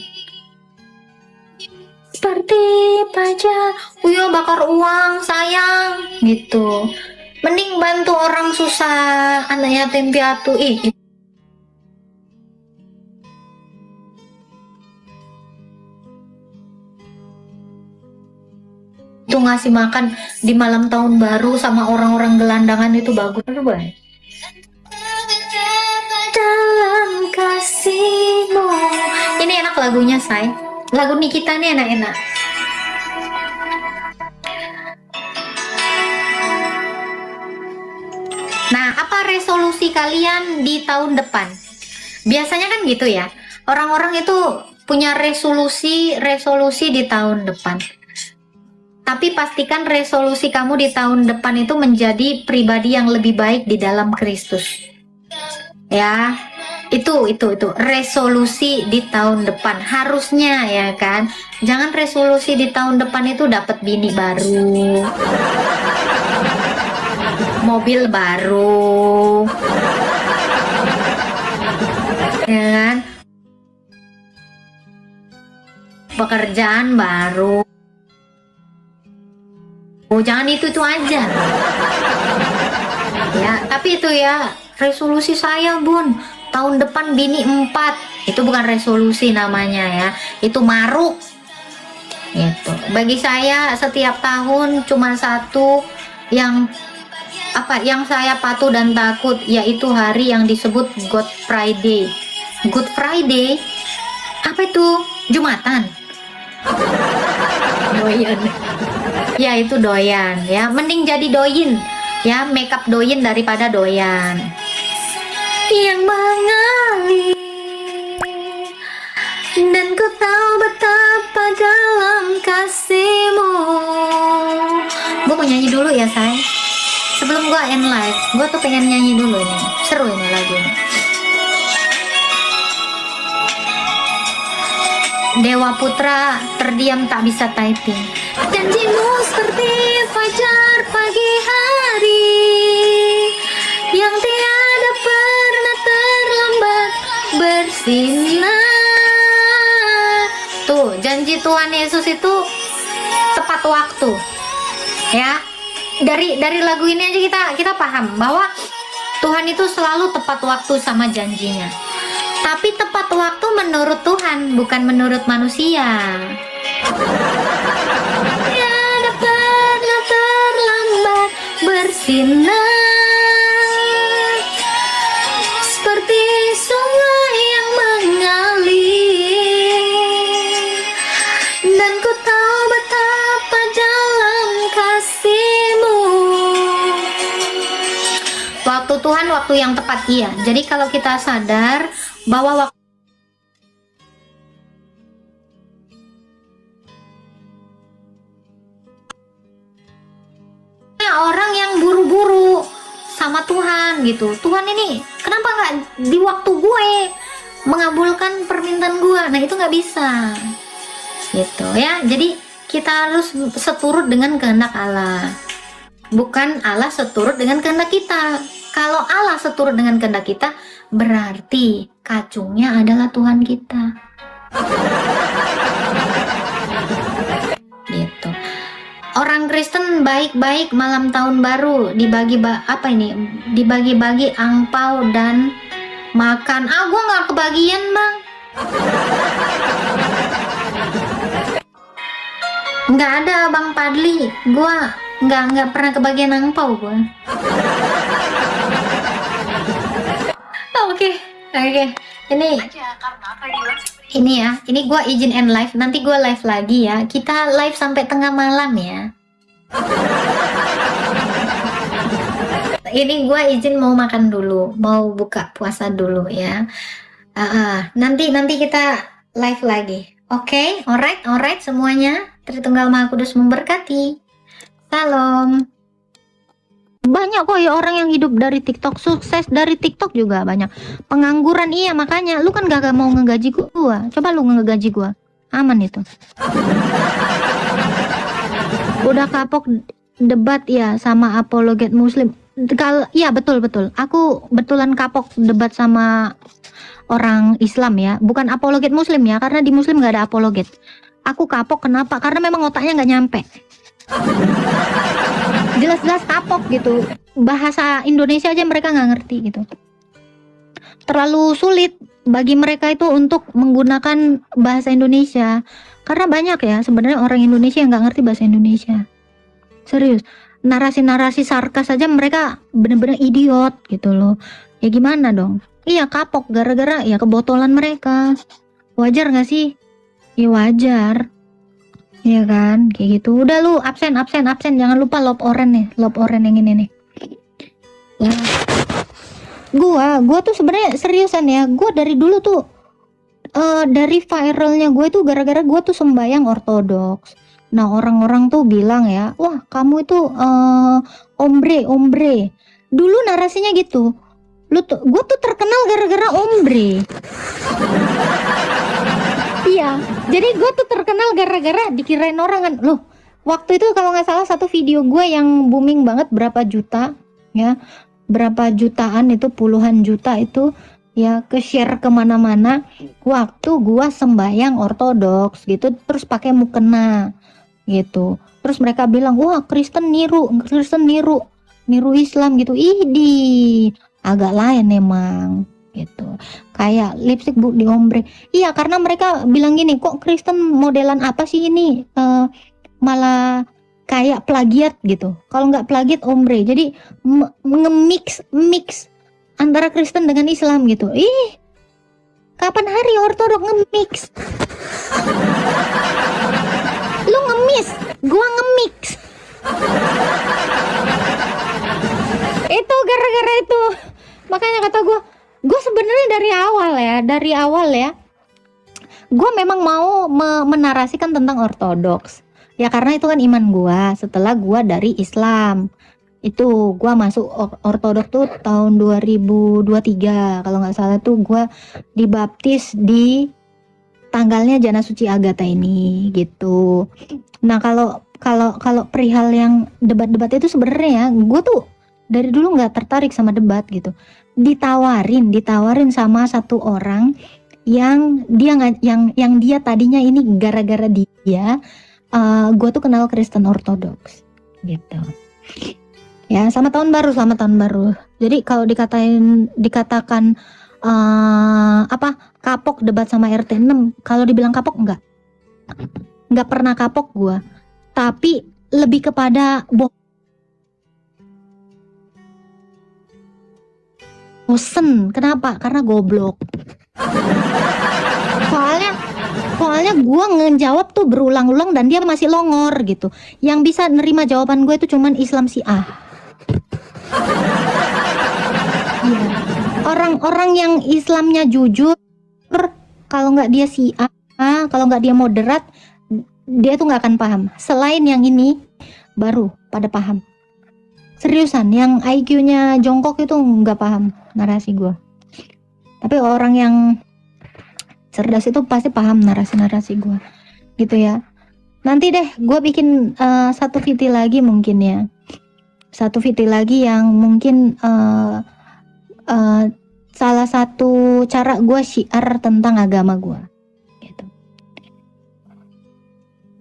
Seperti pajak, bakar uang, sayang gitu. Mending bantu orang susah, anak yatim piatu. Itu ngasih makan di malam tahun baru sama orang-orang gelandangan itu bagus banget. Dalam kasihmu. Ini enak lagunya, say. Lagu Nikita nih enak-enak. Nah, apa resolusi kalian di tahun depan? Biasanya kan gitu ya. Orang-orang itu punya resolusi di tahun depan. Tapi pastikan resolusi kamu di tahun depan itu menjadi pribadi yang lebih baik di dalam Kristus. Ya. Itu resolusi di tahun depan harusnya ya kan. Jangan resolusi di tahun depan itu dapat bini baru, mobil baru ya kan, pekerjaan baru. Oh, jangan itu aja. Ya, tapi itu ya resolusi saya, Bun. Tahun depan bini 4. Itu bukan resolusi namanya ya. Itu maruk. Gitu. Bagi saya setiap tahun cuma satu yang yang saya patuh dan takut, yaitu hari yang disebut Good Friday. Good Friday? Apa itu? Jumatan. Doyan. Ya itu doyan ya. Mending jadi doyin. Ya, makeup doyin daripada doyan. Yang mengalir dan ku tahu betapa dalam kasihmu. Gue mau nyanyi dulu ya, say. Sebelum gue end live, gue tuh pengen nyanyi dulu nih. Seru ini lagunya. Dewa Putra terdiam tak bisa typing. Janjimu seperti fajar pagi hari yang tiada pernah terlambat bersinar. Tuh, janji Tuhan Yesus itu tepat waktu. Ya. Dari lagu ini aja kita paham bahwa Tuhan itu selalu tepat waktu sama janjinya. Tapi tepat waktu menurut Tuhan, bukan menurut manusia. Tiada pernah terlambat bersinar seperti sungai yang mengalir, dan ku tahu betapa dalam kasihmu. Waktu Tuhan waktu yang tepat, iya. Jadi kalau kita sadar bahwa waktu orang yang buru-buru sama Tuhan gitu. Tuhan ini kenapa nggak di waktu gue mengabulkan permintaan gue? Nah itu nggak bisa gitu ya. Jadi kita harus seturut dengan kehendak Allah, bukan Allah seturut dengan kehendak kita. Kalau Allah seturut dengan kehendak kita, berarti kacungnya adalah Tuhan kita. Gitu. Orang Kristen baik-baik malam tahun baru dibagi-bagi angpau dan makan. Gua nggak kebagian, Bang. Nggak ada, Bang Padli. Gua nggak pernah kebagian angpau gua. Oke. Ini gue izin end live. Nanti gue live lagi ya. Kita live sampai tengah malam ya. Ini gue izin mau makan dulu, mau buka puasa dulu ya. Nanti kita live lagi. Oke, alright semuanya. Tritunggal Maha Kudus memberkati. Salam. Banyak kok ya orang yang hidup dari TikTok, sukses dari TikTok juga banyak. Pengangguran iya, makanya lu kan gak mau ngegaji gua. Coba lu ngegaji gua. Aman itu. Udah kapok debat ya sama apologet muslim. Kalau iya betul. Aku betulan kapok debat sama orang Islam ya. Bukan apologet muslim ya, karena di muslim gak ada apologet. Aku kapok kenapa? Karena memang otaknya gak nyampe. Jelas-jelas kapok gitu. Bahasa Indonesia aja mereka nggak ngerti gitu. Terlalu sulit bagi mereka itu untuk menggunakan bahasa Indonesia. Karena banyak ya sebenarnya orang Indonesia yang nggak ngerti bahasa Indonesia. Serius. Narasi-narasi sarkas aja mereka bener-bener idiot gitu loh. Ya gimana dong? Iya kapok gara-gara ya kebotolan mereka. Wajar nggak sih? Ya wajar. Iya kan, kayak gitu. Udah lu absen. Jangan lupa lob oren yang ini nih. Ya. Gua tuh sebenarnya seriusan ya. Gua dari dulu tuh dari viralnya gue tuh gara-gara gue tuh sembayang ortodoks. Nah orang-orang tuh bilang ya, wah kamu itu ombre. Dulu narasinya gitu. Gue tuh terkenal gara-gara ombre. Iya, jadi gue tuh terkenal gara-gara dikirain orang kan. Loh, waktu itu kalau nggak salah satu video gue yang booming banget berapa juta ya, berapa jutaan itu, puluhan juta itu ya, ke share kemana-mana. Waktu gue sembahyang ortodoks gitu, terus pakai mukena. gitu. Terus mereka bilang, wah Kristen niru Islam gitu. Ih, agak lain emang gitu. Kayak lipstick bu di ombre. Iya, karena mereka bilang gini, kok Kristen modelan apa sih ini? Malah kayak plagiat gitu. Kalau nggak plagiat ombre. Jadi mix antara Kristen dengan Islam gitu. Ih, kapan hari ortodok nge-mix? Lu nge-mix, gua nge-mix. Itu gara-gara itu. Makanya kata gua sebenarnya dari awal ya, gua memang mau menarasikan tentang ortodoks. Ya karena itu kan iman gua. Setelah gua dari Islam, itu gua masuk ortodok tuh tahun 2023 kalau nggak salah, tuh gua dibaptis di tanggalnya Jana Suci Agatha ini gitu. Nah kalau perihal yang debat-debat itu sebenarnya ya, gua tuh dari dulu nggak tertarik sama debat gitu. Ditawarin sama satu orang yang dia tadinya ini gara-gara dia gua tuh kenal Kristen Ortodoks gitu. Ya, selamat tahun baru. Jadi kalau dikatakan kapok debat sama RT 6, kalau dibilang kapok enggak pernah kapok gua. Tapi lebih kepada bosen. Kenapa? Karena goblok. Soalnya gua ngejawab tuh berulang-ulang dan dia masih longor gitu. Yang bisa nerima jawaban gue itu cuman Islam Syiah. Iya. Orang-orang yang Islamnya jujur, kalau nggak dia Syiah, kalau nggak dia moderat, dia tuh nggak akan paham. Selain yang ini, baru pada paham. Seriusan, yang IQ-nya jongkok itu nggak paham narasi gue. Tapi orang yang cerdas itu pasti paham narasi-narasi gue, gitu ya. Nanti deh, gue bikin satu video lagi mungkin ya. Satu video lagi yang mungkin salah satu cara gue syiar tentang agama gue gitu.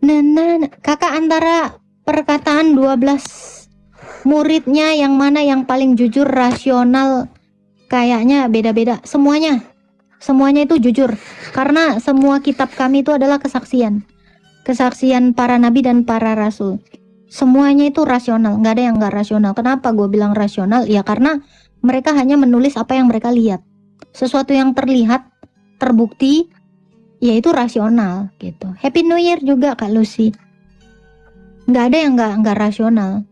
Nah, kakak, antara perkataan 12 muridnya yang mana yang paling jujur, rasional? Kayaknya beda-beda. Semuanya itu jujur, karena semua kitab kami itu adalah kesaksian para nabi dan para rasul. Semuanya itu rasional, nggak ada yang nggak rasional. Kenapa gue bilang rasional? Ya karena mereka hanya menulis apa yang mereka lihat. Sesuatu yang terlihat, terbukti, yaitu rasional gitu. Happy New Year juga Kak Lucy. Nggak ada yang nggak rasional.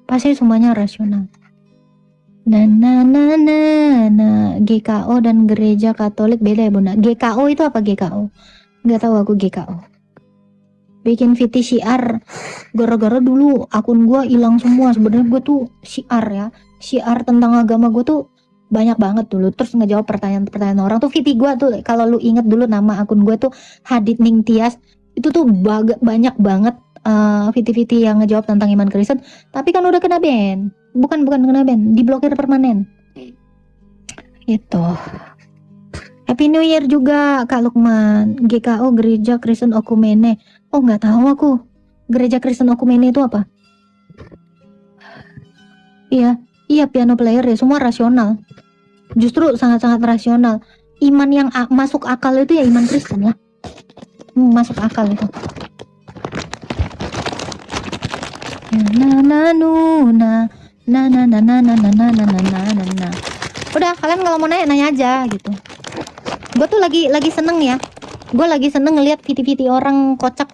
Pasti semuanya rasional. Nah, GKO dan gereja Katolik beda ya Bunda. GKO itu apa GKO? Nggak tahu aku GKO. Bikin VT syiar, gara-gara dulu akun gue hilang semua. Sebenarnya gue tuh syiar tentang agama gue tuh banyak banget dulu. Terus ngejawab pertanyaan-pertanyaan orang tuh. VT gue tuh, kalau lu inget dulu nama akun gue tuh Hadit Ningtyas, itu tuh banyak banget VT-VT yang ngejawab tentang iman Kristen. Tapi kan udah kena ban. Bukan kena ban, diblokir permanen itu. Happy New Year juga Kak Lukman. GKO, Gereja Kristen Okumene. Oh, nggak tahu aku. Gereja Kristen Okumene itu apa? Iya, piano player ya. Semua rasional. Justru sangat-sangat rasional. Iman yang masuk akal itu ya iman Kristen lah. Masuk akal itu. Udah, kalian kalau mau nanya aja gitu. Gue tuh lagi seneng ya. Gue lagi seneng ngeliat VT orang kocak.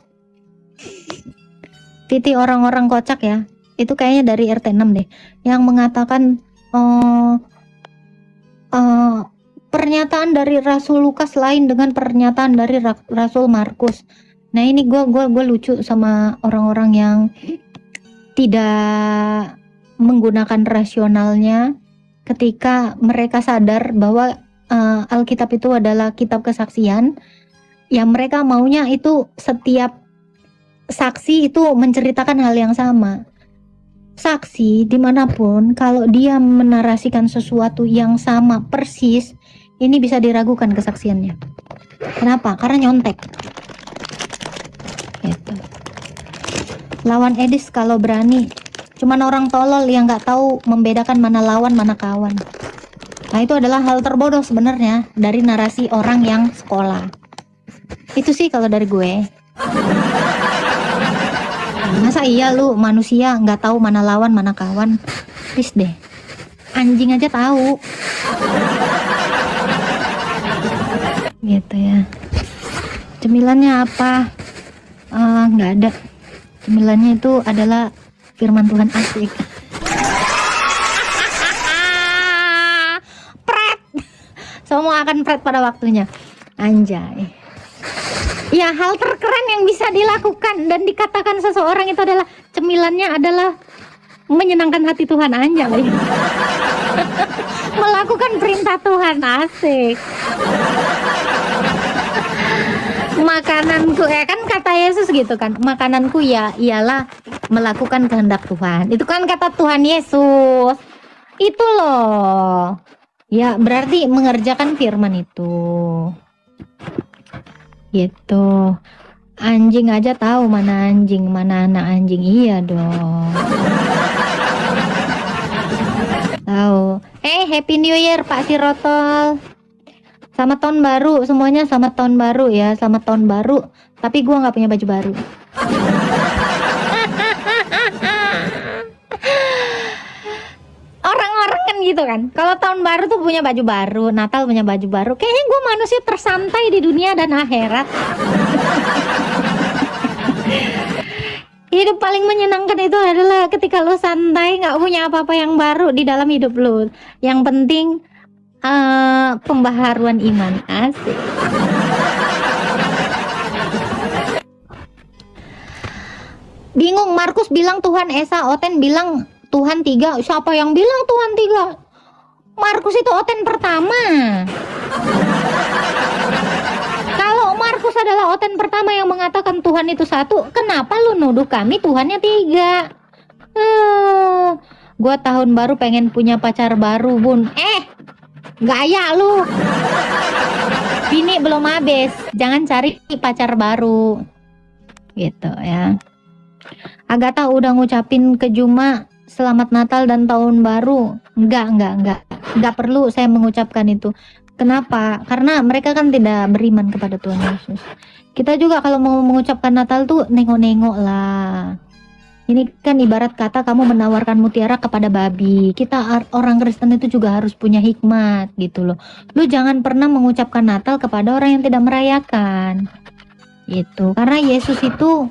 VT orang-orang kocak ya. Itu kayaknya dari RT 6 deh, yang mengatakan pernyataan dari Rasul Lukas lain dengan pernyataan dari Rasul Markus. Nah ini gue lucu sama orang-orang yang tidak menggunakan rasionalnya ketika mereka sadar bahwa Alkitab itu adalah kitab kesaksian. Ya mereka maunya itu setiap saksi itu menceritakan hal yang sama. Saksi dimanapun, kalau dia menarasikan sesuatu yang sama persis, ini bisa diragukan kesaksiannya. Kenapa? Karena nyontek gitu. Lawan Edis kalau berani. Cuman orang tolol yang nggak tahu membedakan mana lawan mana kawan. Nah itu adalah hal terbodoh sebenarnya dari narasi orang yang sekolah. Itu sih kalau dari gue. Masa iya lu manusia nggak tahu mana lawan mana kawan? Please deh. Anjing aja tahu. Gitu ya. Cemilannya apa? Nggak ada. Cemilannya itu adalah firman Tuhan. Asik. Pret. Semua akan pret pada waktunya. Anjay. Ya, hal terkeren yang bisa dilakukan dan dikatakan seseorang itu adalah cemilannya adalah menyenangkan hati Tuhan. Anjay. Melakukan perintah Tuhan. Asik. Makananku kan kata Yesus gitu kan, makananku ya ialah melakukan kehendak Tuhan. Itu kan kata Tuhan Yesus. Itu loh. Ya berarti mengerjakan firman itu. Gitu. Anjing aja tahu mana anjing, mana anak anjing. Iya dong. Tahu. Happy New Year Pak Sirotol. Selamat tahun baru semuanya, selamat tahun baru ya, selamat tahun baru. Tapi gua nggak punya baju baru. Orang-orang kan gitu kan, kalau tahun baru tuh punya baju baru, Natal punya baju baru. Kayaknya gua manusia tersantai di dunia dan akhirat. Hidup paling menyenangkan itu adalah ketika lu santai, nggak punya apa-apa yang baru di dalam hidup lu. Yang penting pembaharuan iman. Asik. Bingung, Markus bilang Tuhan Esa, Oten bilang Tuhan 3. Siapa yang bilang Tuhan 3? Markus itu Oten pertama. Kalau Markus adalah Oten pertama yang mengatakan Tuhan itu 1, kenapa lu nuduh kami Tuhannya 3? Gua tahun baru pengen punya pacar baru, Bun. Gaya lu. Bini belum habis, jangan cari pacar baru. Gitu ya. Agatha udah ngucapin ke Juma selamat Natal dan tahun baru. Enggak perlu saya mengucapkan itu. Kenapa? Karena mereka kan tidak beriman kepada Tuhan Yesus. Kita juga kalau mau mengucapkan Natal tuh nengok-nengok lah. Ini kan ibarat kata kamu menawarkan mutiara kepada babi. Kita orang Kristen itu juga harus punya hikmat gitu loh. Lu jangan pernah mengucapkan Natal kepada orang yang tidak merayakan. Itu karena Yesus itu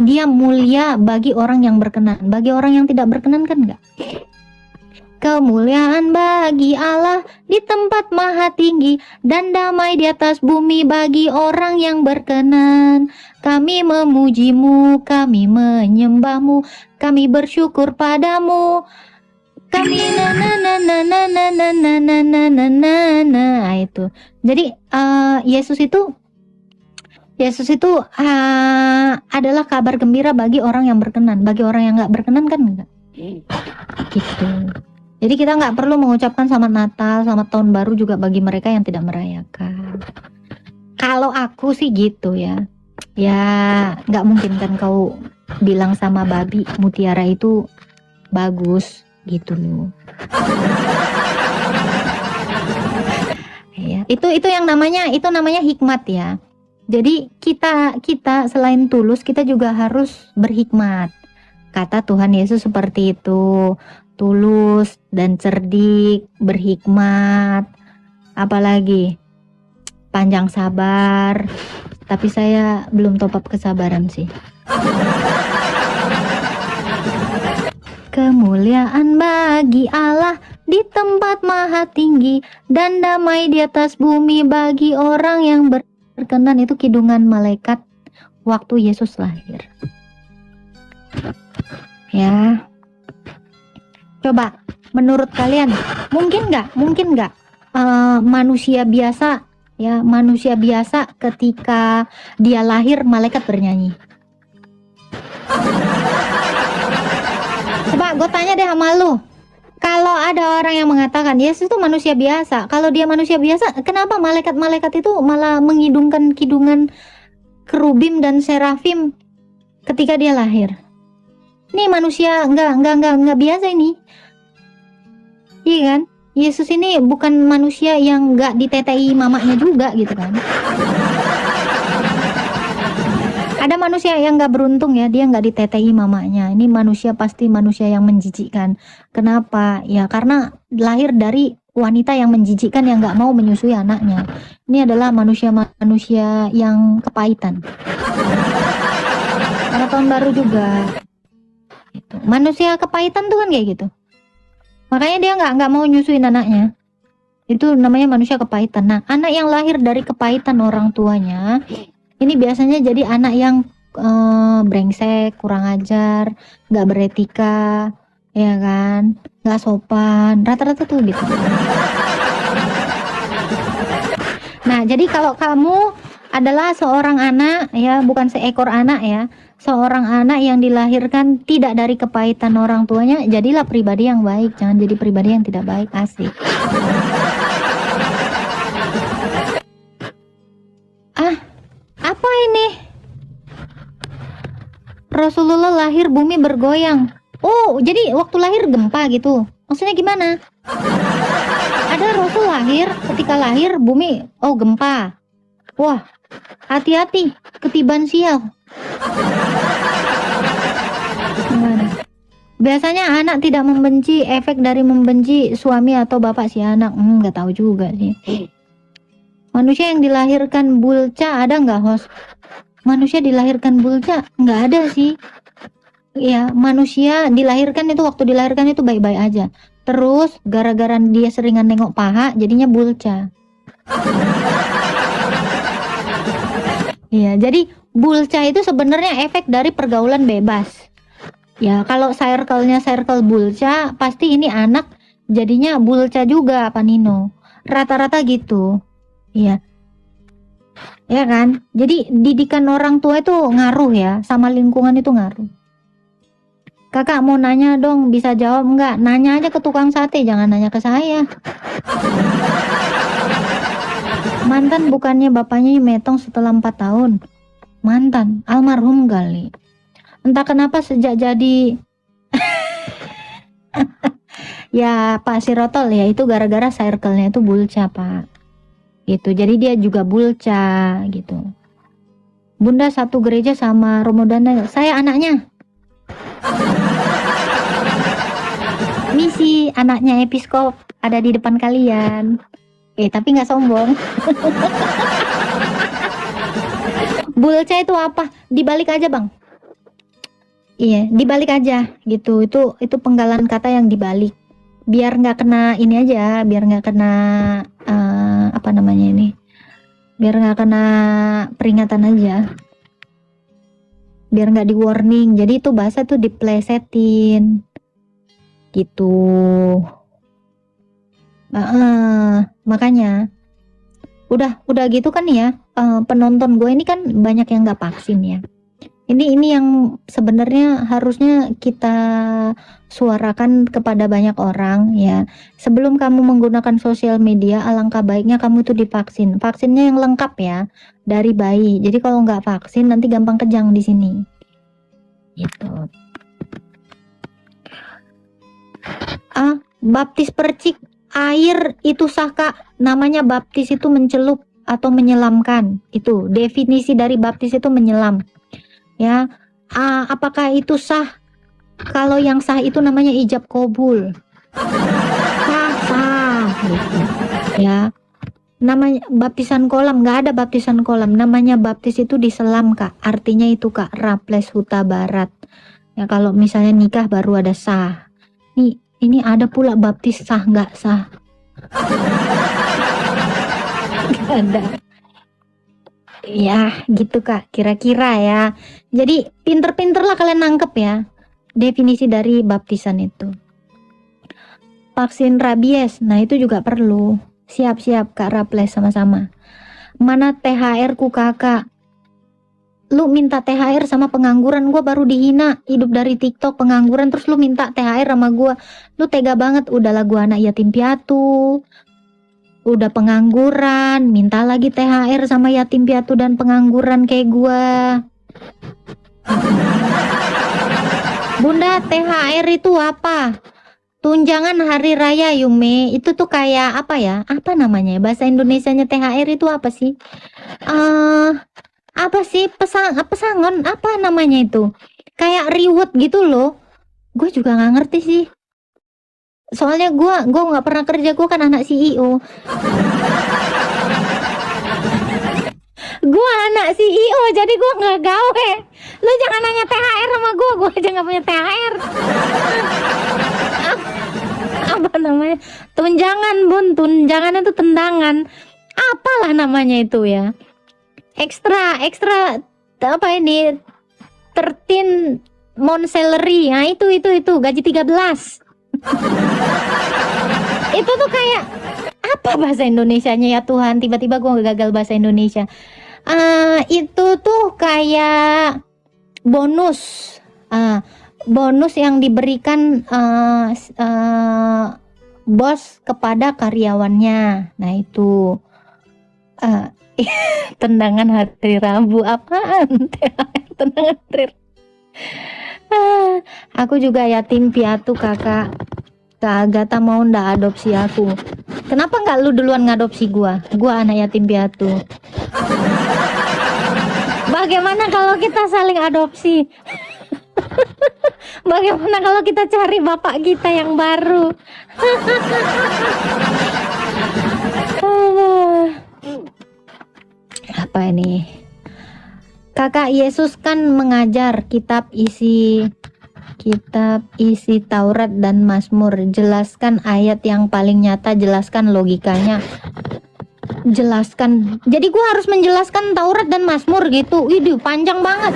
dia mulia bagi orang yang berkenan. Bagi orang yang tidak berkenan kan enggak. Kemuliaan bagi Allah di tempat maha tinggi dan damai di atas bumi bagi orang yang berkenan. Kami memujimu, kami menyembahmu, kami bersyukur padamu. Kami itu. Jadi Yesus itu adalah kabar gembira bagi orang yang berkenan. Bagi orang yang nggak berkenan kan enggak. Gitu. Jadi kita nggak perlu mengucapkan selamat Natal, selamat tahun baru juga bagi mereka yang tidak merayakan. Kalau aku sih gitu ya. Ya nggak mungkin kan kau bilang sama babi mutiara itu bagus gitu loh. Ya, itu yang namanya hikmat ya. Jadi kita selain tulus kita juga harus berhikmat. Kata Tuhan Yesus seperti itu. Tulus dan cerdik, berhikmat, apalagi panjang sabar. Tapi saya belum top up kesabaran sih. Kemuliaan bagi Allah di tempat maha tinggi dan damai di atas bumi bagi orang yang berkenan. Itu kidungan malaikat waktu Yesus lahir. Ya. Coba, menurut kalian mungkin nggak manusia biasa ketika dia lahir malaikat bernyanyi? Coba gue tanya deh sama lu, kalau ada orang yang mengatakan Yesus itu manusia biasa, kalau dia manusia biasa, kenapa malaikat-malaikat itu malah mengidungkan kidungan kerubim dan serafim ketika dia lahir. Ini manusia nggak biasa ini. Iya kan? Yesus ini bukan manusia yang nggak ditetei mamanya juga gitu kan. Ada manusia yang nggak beruntung ya, dia nggak ditetei mamanya. Ini manusia pasti manusia yang menjijikkan. Kenapa? Ya karena lahir dari wanita yang menjijikkan yang nggak mau menyusui anaknya. Ini adalah manusia yang kepahitan. Karena tahun baru juga. Gitu. Manusia kepahitan tuh kan kayak gitu. Makanya dia nggak mau nyusuin anaknya. Itu namanya manusia kepahitan. Nah, anak yang lahir dari kepahitan orang tuanya, ini biasanya jadi anak yang brengsek, kurang ajar, nggak beretika, ya kan, nggak sopan. Rata-rata tuh gitu. Nah, jadi kalau kamu adalah seorang anak ya, bukan seekor anak ya, seorang anak yang dilahirkan tidak dari kepahitan orang tuanya, jadilah pribadi yang baik, jangan jadi pribadi yang tidak baik. Asik. Apa ini? Rasulullah lahir bumi bergoyang. Oh, jadi waktu lahir gempa gitu. Maksudnya gimana? Ada Rasul lahir, ketika lahir bumi gempa. Wah, hati-hati ketiban sial. Gimana? Biasanya anak tidak membenci efek dari membenci suami atau bapak si anak. Nggak tahu juga sih. Manusia yang dilahirkan bulca ada nggak, host? Manusia dilahirkan bulca nggak ada sih. Ya, manusia dilahirkan itu waktu dilahirkan itu baik-baik aja. Terus gara-gara dia seringan nengok paha, jadinya bulca. Iya, jadi bulca itu sebenarnya efek dari pergaulan bebas. Ya, kalau circle-nya circle bulca, pasti ini anak jadinya bulca juga, Pak Nino. Rata-rata gitu. Iya. Ya kan? Jadi didikan orang tua itu ngaruh ya, sama lingkungan itu ngaruh. Kakak mau nanya dong, bisa jawab enggak? Nanya aja ke tukang sate, jangan nanya ke saya. Mantan bukannya bapaknya metong setelah 4 tahun. Mantan, almarhum kali. Entah kenapa sejak jadi ya Pak Sirotol ya, itu gara-gara circle-nya itu bulca, Pak. Gitu. Jadi dia juga bulca gitu. Bunda satu gereja sama Romo Daniel. Saya anaknya. Misi anaknya episkop ada di depan kalian. Tapi nggak sombong. Bulca itu apa? Dibalik aja, Bang. Iya, dibalik aja gitu. Itu penggalan kata yang dibalik. Biar nggak kena ini aja, biar nggak kena apa namanya ini? Biar nggak kena peringatan aja. Biar nggak di warning. Jadi itu bahasa tuh diplesetin. Gitu. Makanya udah gitu kan ya, penonton gue ini kan banyak yang nggak vaksin ya. Ini yang sebenarnya harusnya kita suarakan kepada banyak orang ya. Sebelum kamu menggunakan sosial media, alangkah baiknya kamu itu divaksin. Vaksinnya yang lengkap ya, dari bayi. Jadi kalau nggak vaksin nanti gampang kejang di sini. Gitu. Baptis percik air itu sah, Kak. Namanya baptis itu mencelup atau menyelamkan. Itu definisi dari baptis itu menyelam. Ya, apakah itu sah? Kalau yang sah itu namanya ijab kabul. Sah gitu. Ya. Namanya baptisan kolam, nggak ada baptisan kolam. Namanya baptis itu diselam, Kak. Artinya itu, Kak, raples huta barat. Ya, kalau misalnya nikah baru ada sah. Ini ada pula baptis sah nggak sah. Nggak ada. Ya gitu, Kak, kira-kira ya. Jadi pinter-pinter lah kalian nangkep ya definisi dari baptisan itu. Vaksin rabies, nah itu juga perlu. Siap-siap, Kak Raples, sama-sama. Mana THR ku kakak? Lu minta THR sama pengangguran, gua baru dihina hidup dari TikTok pengangguran, terus lu minta THR sama gua. Lu tega banget. Udahlah gua anak yatim piatu, udah pengangguran, minta lagi THR sama yatim piatu dan pengangguran kayak gua. Bunda, THR itu apa? Tunjangan hari raya Yume. Itu tuh kayak apa ya? Apa namanya? Bahasa Indonesianya THR itu apa sih? Apa sih? Pesangon apa namanya itu? Kayak reward gitu loh. Gue juga nggak ngerti sih. Soalnya gue nggak pernah kerja, gue kan anak CEO. Gue anak CEO, jadi gue nggak gawe. Lu jangan nanya THR sama gue aja nggak punya THR. Apa namanya? Tunjangan bun, tunjangan itu tendangan. Apalah namanya itu ya? Ekstra apa ini? 13 month salary. Nah itu gaji 13. Itu tuh kayak apa bahasa Indonesianya ya Tuhan, tiba-tiba gue gagal bahasa Indonesia. Itu tuh kayak bonus bonus yang diberikan bos kepada karyawannya. Nah itu tendangan hari Rabu apaan? Tendangan hari aku juga yatim piatu kakak. Kak Agatha mau ndak adopsi aku? Kenapa nggak lu duluan ngadopsi gua? Gua anak yatim piatu. Bagaimana kalau kita saling adopsi? Bagaimana kalau kita cari bapak kita yang baru? Apa ini? Kakak Yesus kan mengajar kitab isi Taurat dan Mazmur. Jelaskan ayat yang paling nyata, jelaskan logikanya. Jelaskan. Jadi gua harus menjelaskan Taurat dan Mazmur gitu. Widih, panjang banget.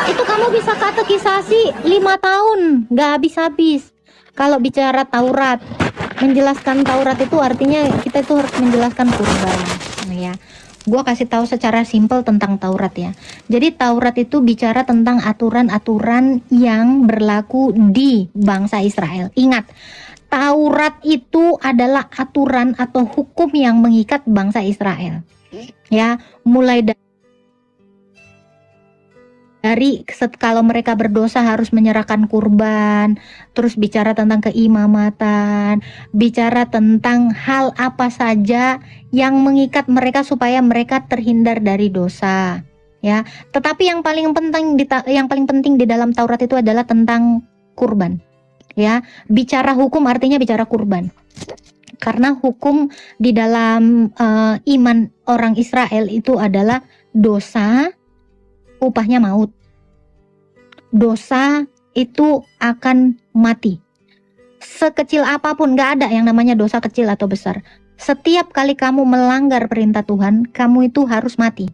Itu kamu bisa katekisasi 5 tahun, nggak habis-habis. Kalau bicara Taurat, menjelaskan Taurat itu artinya kita itu harus menjelaskan kurban, ya. Gua kasih tahu secara simpel tentang Taurat ya. Jadi Taurat itu bicara tentang aturan-aturan yang berlaku di bangsa Israel. Ingat, Taurat itu adalah aturan atau hukum yang mengikat bangsa Israel. Ya, mulai dari kalau mereka berdosa harus menyerahkan kurban, terus bicara tentang keimamatan, bicara tentang hal apa saja yang mengikat mereka supaya mereka terhindar dari dosa, ya. Tetapi yang paling penting di dalam Taurat itu adalah tentang kurban, ya. Bicara hukum artinya bicara kurban. Karena hukum di dalam iman orang Israel itu adalah dosa upahnya maut. Dosa itu akan mati. Sekecil apapun, gak ada yang namanya dosa kecil atau besar. Setiap kali kamu melanggar perintah Tuhan, kamu itu harus mati.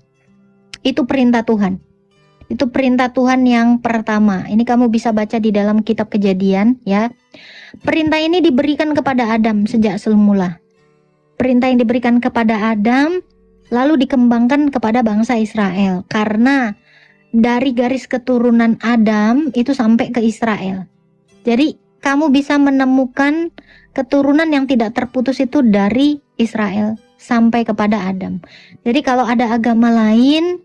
Itu perintah Tuhan. Itu perintah Tuhan yang pertama. Ini kamu bisa baca di dalam kitab Kejadian, ya. Perintah ini diberikan kepada Adam sejak semula. Perintah yang diberikan kepada Adam lalu dikembangkan kepada bangsa Israel karena dari garis keturunan Adam itu sampai ke Israel. Jadi kamu bisa menemukan keturunan yang tidak terputus itu dari Israel sampai kepada Adam. Jadi kalau ada agama lain,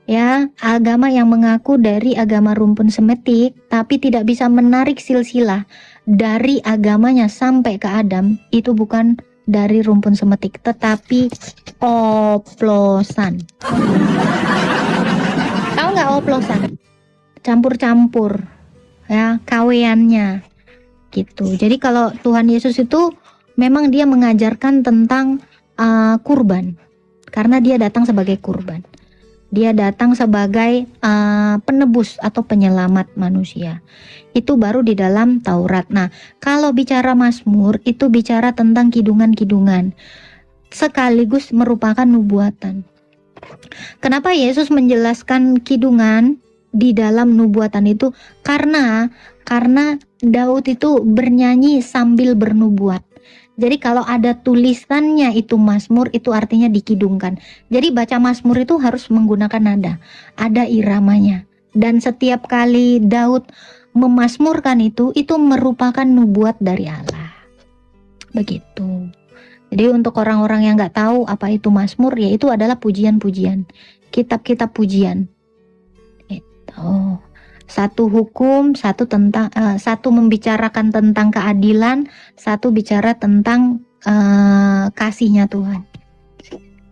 ya, agama yang mengaku dari agama rumpun semetik tapi tidak bisa menarik silsilah dari agamanya sampai ke Adam, itu bukan dari rumpun semetik tetapi oplosan. Tahu nggak oplosan? Campur-campur, ya, kaweannya gitu. Jadi kalau Tuhan Yesus itu memang dia mengajarkan tentang kurban, karena dia datang sebagai kurban. Dia datang sebagai penebus atau penyelamat manusia. Itu baru di dalam Taurat. Nah, kalau bicara Mazmur itu bicara tentang kidungan-kidungan, sekaligus merupakan nubuatan. Kenapa Yesus menjelaskan kidungan di dalam nubuatan itu? Karena Daud itu bernyanyi sambil bernubuat. Jadi kalau ada tulisannya itu Mazmur, itu artinya dikidungkan. Jadi baca Mazmur itu harus menggunakan nada, ada iramanya. Dan setiap kali Daud memazmurkan itu merupakan nubuat dari Allah. Begitu. Jadi untuk orang-orang yang nggak tahu apa itu Mazmur, ya itu adalah pujian-pujian, kitab-kitab pujian. Itu. Satu hukum, satu membicarakan tentang keadilan, satu bicara tentang kasihnya Tuhan.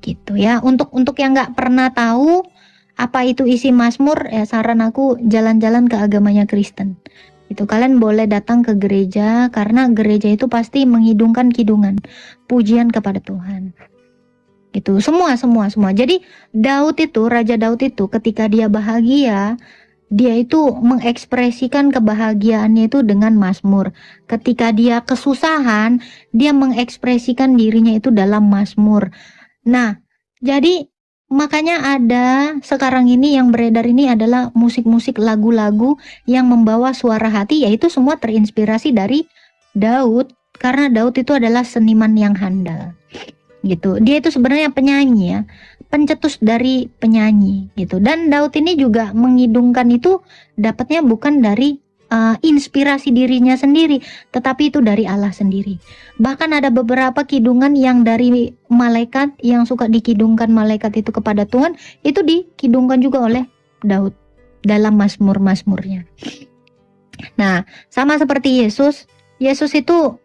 Gitu ya. Untuk yang nggak pernah tahu apa itu isi Mazmur, ya saran aku jalan-jalan ke agamanya Kristen. Itu kalian boleh datang ke gereja, karena gereja itu pasti menghidungkan kidungan, pujian kepada Tuhan. Itu semua. Jadi Raja Daud itu ketika dia bahagia, dia itu mengekspresikan kebahagiaannya itu dengan Mazmur. Ketika dia kesusahan, dia mengekspresikan dirinya itu dalam Mazmur. Nah, jadi makanya ada sekarang ini yang beredar ini adalah musik-musik lagu-lagu yang membawa suara hati, yaitu semua terinspirasi dari Daud, karena Daud itu adalah seniman yang handal. Gitu. Dia itu sebenarnya penyanyi ya, pencetus dari penyanyi gitu. Dan Daud ini juga mengidungkan itu dapatnya bukan dari inspirasi dirinya sendiri, tetapi itu dari Allah sendiri. Bahkan ada beberapa kidungan yang dari malaikat, yang suka dikidungkan malaikat itu kepada Tuhan, itu dikidungkan juga oleh Daud dalam mazmur-mazmurnya. Nah, sama seperti Yesus itu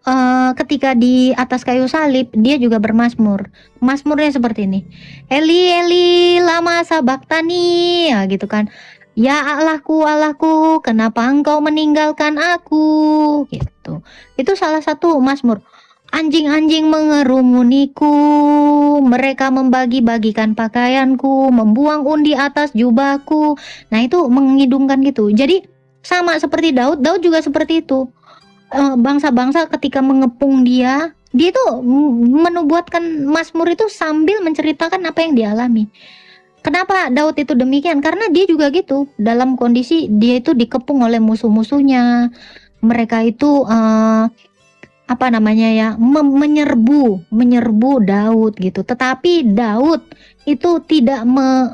ketika di atas kayu salib, dia juga bermazmur. Mazmurnya seperti ini. Eli Eli lama sabaktani, ya gitu kan. Ya Allahku, Allahku, kenapa engkau meninggalkan aku? Gitu. Itu salah satu mazmur. Anjing-anjing mengerumuniku, mereka membagi-bagikan pakaianku, membuang undi atas jubahku. Nah, itu mengidungkan gitu. Jadi sama seperti Daud juga seperti itu. Bangsa-bangsa ketika mengepung dia tuh menubuatkan mazmur itu sambil menceritakan apa yang dialami. Kenapa Daud itu demikian? Karena dia juga gitu, dalam kondisi dia itu dikepung oleh musuh-musuhnya. Mereka itu menyerbu Daud gitu. Tetapi Daud itu tidak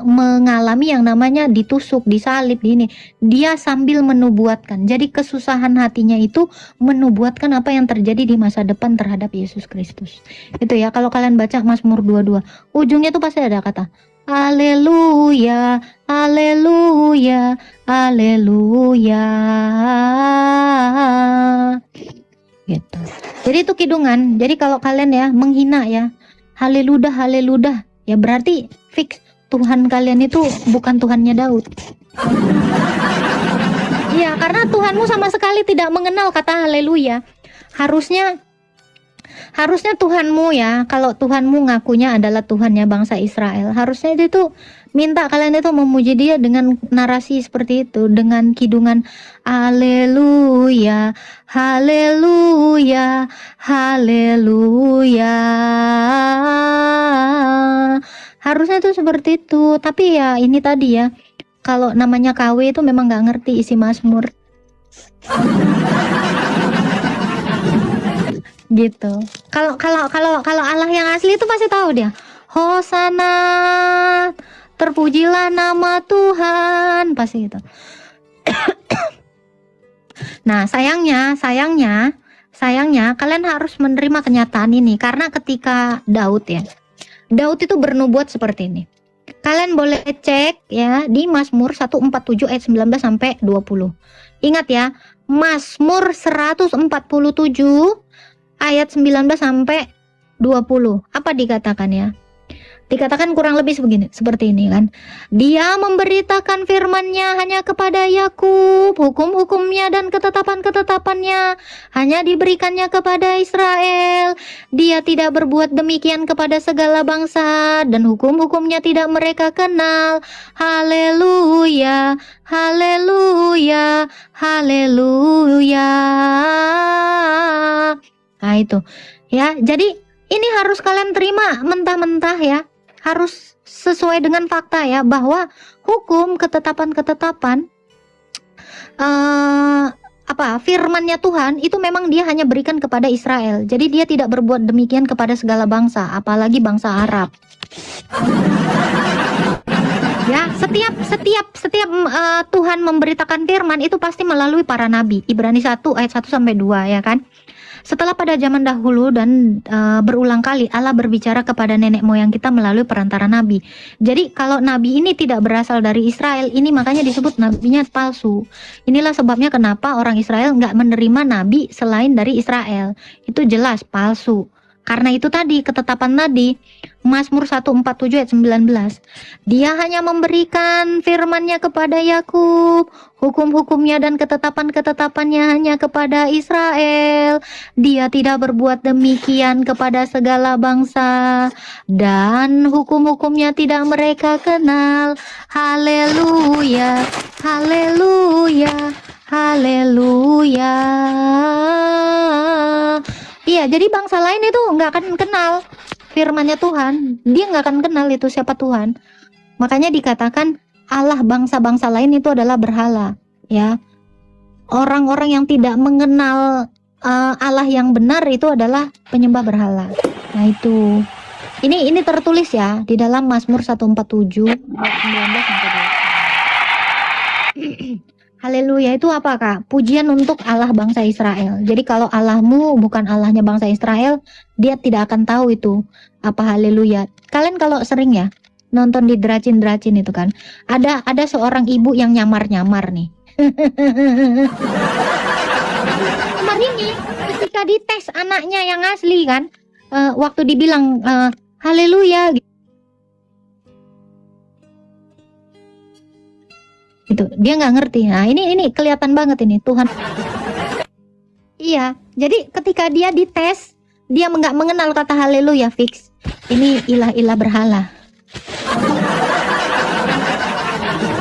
mengalami yang namanya ditusuk, disalib gini. Dia sambil menubuatkan. Jadi kesusahan hatinya itu menubuatkan apa yang terjadi di masa depan terhadap Yesus Kristus. Itu ya, kalau kalian baca Mazmur 22, ujungnya tuh pasti ada kata Haleluya, haleluya, haleluya. Gitu. Jadi itu kidungan. Jadi kalau kalian ya menghina ya, haleluya, haleluya, ya berarti fix Tuhan kalian itu bukan Tuhannya Daud. Ya, karena Tuhanmu sama sekali tidak mengenal kata haleluya. Harusnya Tuhanmu ya, kalau Tuhanmu ngakunya adalah Tuhannya bangsa Israel, harusnya itu minta kalian itu memuji dia dengan narasi seperti itu, dengan kidungan haleluya, haleluya, haleluya. Harusnya itu seperti itu. Tapi ya ini tadi ya, kalau namanya KW itu memang nggak ngerti isi Mazmur. Gitu. Kalau Allah yang asli itu pasti tahu dia. Hosana, terpujilah nama Tuhan, pasti gitu. Nah, sayangnya kalian harus menerima kenyataan ini, karena ketika Daud itu bernubuat seperti ini. Kalian boleh cek ya di Mazmur 147 ayat 19 sampai 20. Ingat ya, Mazmur 147 ayat 19 sampai 20. Apa dikatakan ya? Dikatakan kurang lebih seperti ini kan. Dia memberitakan firman-Nya hanya kepada Yakub, hukum-hukumnya dan ketetapan-ketetapannya hanya diberikannya kepada Israel. Dia tidak berbuat demikian kepada segala bangsa, dan hukum-hukumnya tidak mereka kenal. Haleluya, haleluya, haleluya. Nah itu ya, jadi ini harus kalian terima mentah-mentah ya, harus sesuai dengan fakta ya, bahwa hukum, ketetapan-ketetapan firman-Nya Tuhan itu memang dia hanya berikan kepada Israel. Jadi dia tidak berbuat demikian kepada segala bangsa, apalagi bangsa Arab. Ya, setiap Tuhan memberitakan firman itu pasti melalui para nabi. Ibrani 1 ayat 1 sampai 2 ya kan. Setelah pada zaman dahulu dan berulang kali Allah berbicara kepada nenek moyang kita melalui perantara nabi. Jadi kalau nabi ini tidak berasal dari Israel, ini makanya disebut nabinya palsu. Inilah sebabnya kenapa orang Israel nggak menerima nabi selain dari Israel. Itu jelas palsu. Karena itu tadi ketetapan tadi Mazmur 147 ayat 19. Dia hanya memberikan firman-Nya kepada Yakub, hukum-hukumnya dan ketetapan-ketetapannya hanya kepada Israel. Dia tidak berbuat demikian kepada segala bangsa, dan hukum-hukumnya tidak mereka kenal. Haleluya, haleluya, haleluya. Iya, jadi bangsa lain itu nggak akan kenal firman-Nya Tuhan. Dia nggak akan kenal itu siapa Tuhan. Makanya dikatakan Allah bangsa-bangsa lain itu adalah berhala, ya. Orang-orang yang tidak mengenal Allah yang benar itu adalah penyembah berhala. Nah itu. Ini tertulis ya di dalam Mazmur 147 ayat 19 sampai 20. Haleluya itu apa Kak? Pujian untuk Allah bangsa Israel. Jadi kalau Allahmu bukan Allahnya bangsa Israel, dia tidak akan tahu itu apa haleluya. Kalian kalau sering ya nonton di Dracin itu kan, ada seorang ibu yang nyamar-nyamar nih. Kemarin ini ketika dites anaknya yang asli kan, waktu dibilang haleluya gitu, dia nggak ngerti. Nah ini kelihatan banget ini Tuhan. Iya, jadi ketika dia dites, dia nggak mengenal kata haleluya, fix. Ini ilah-ilah berhala.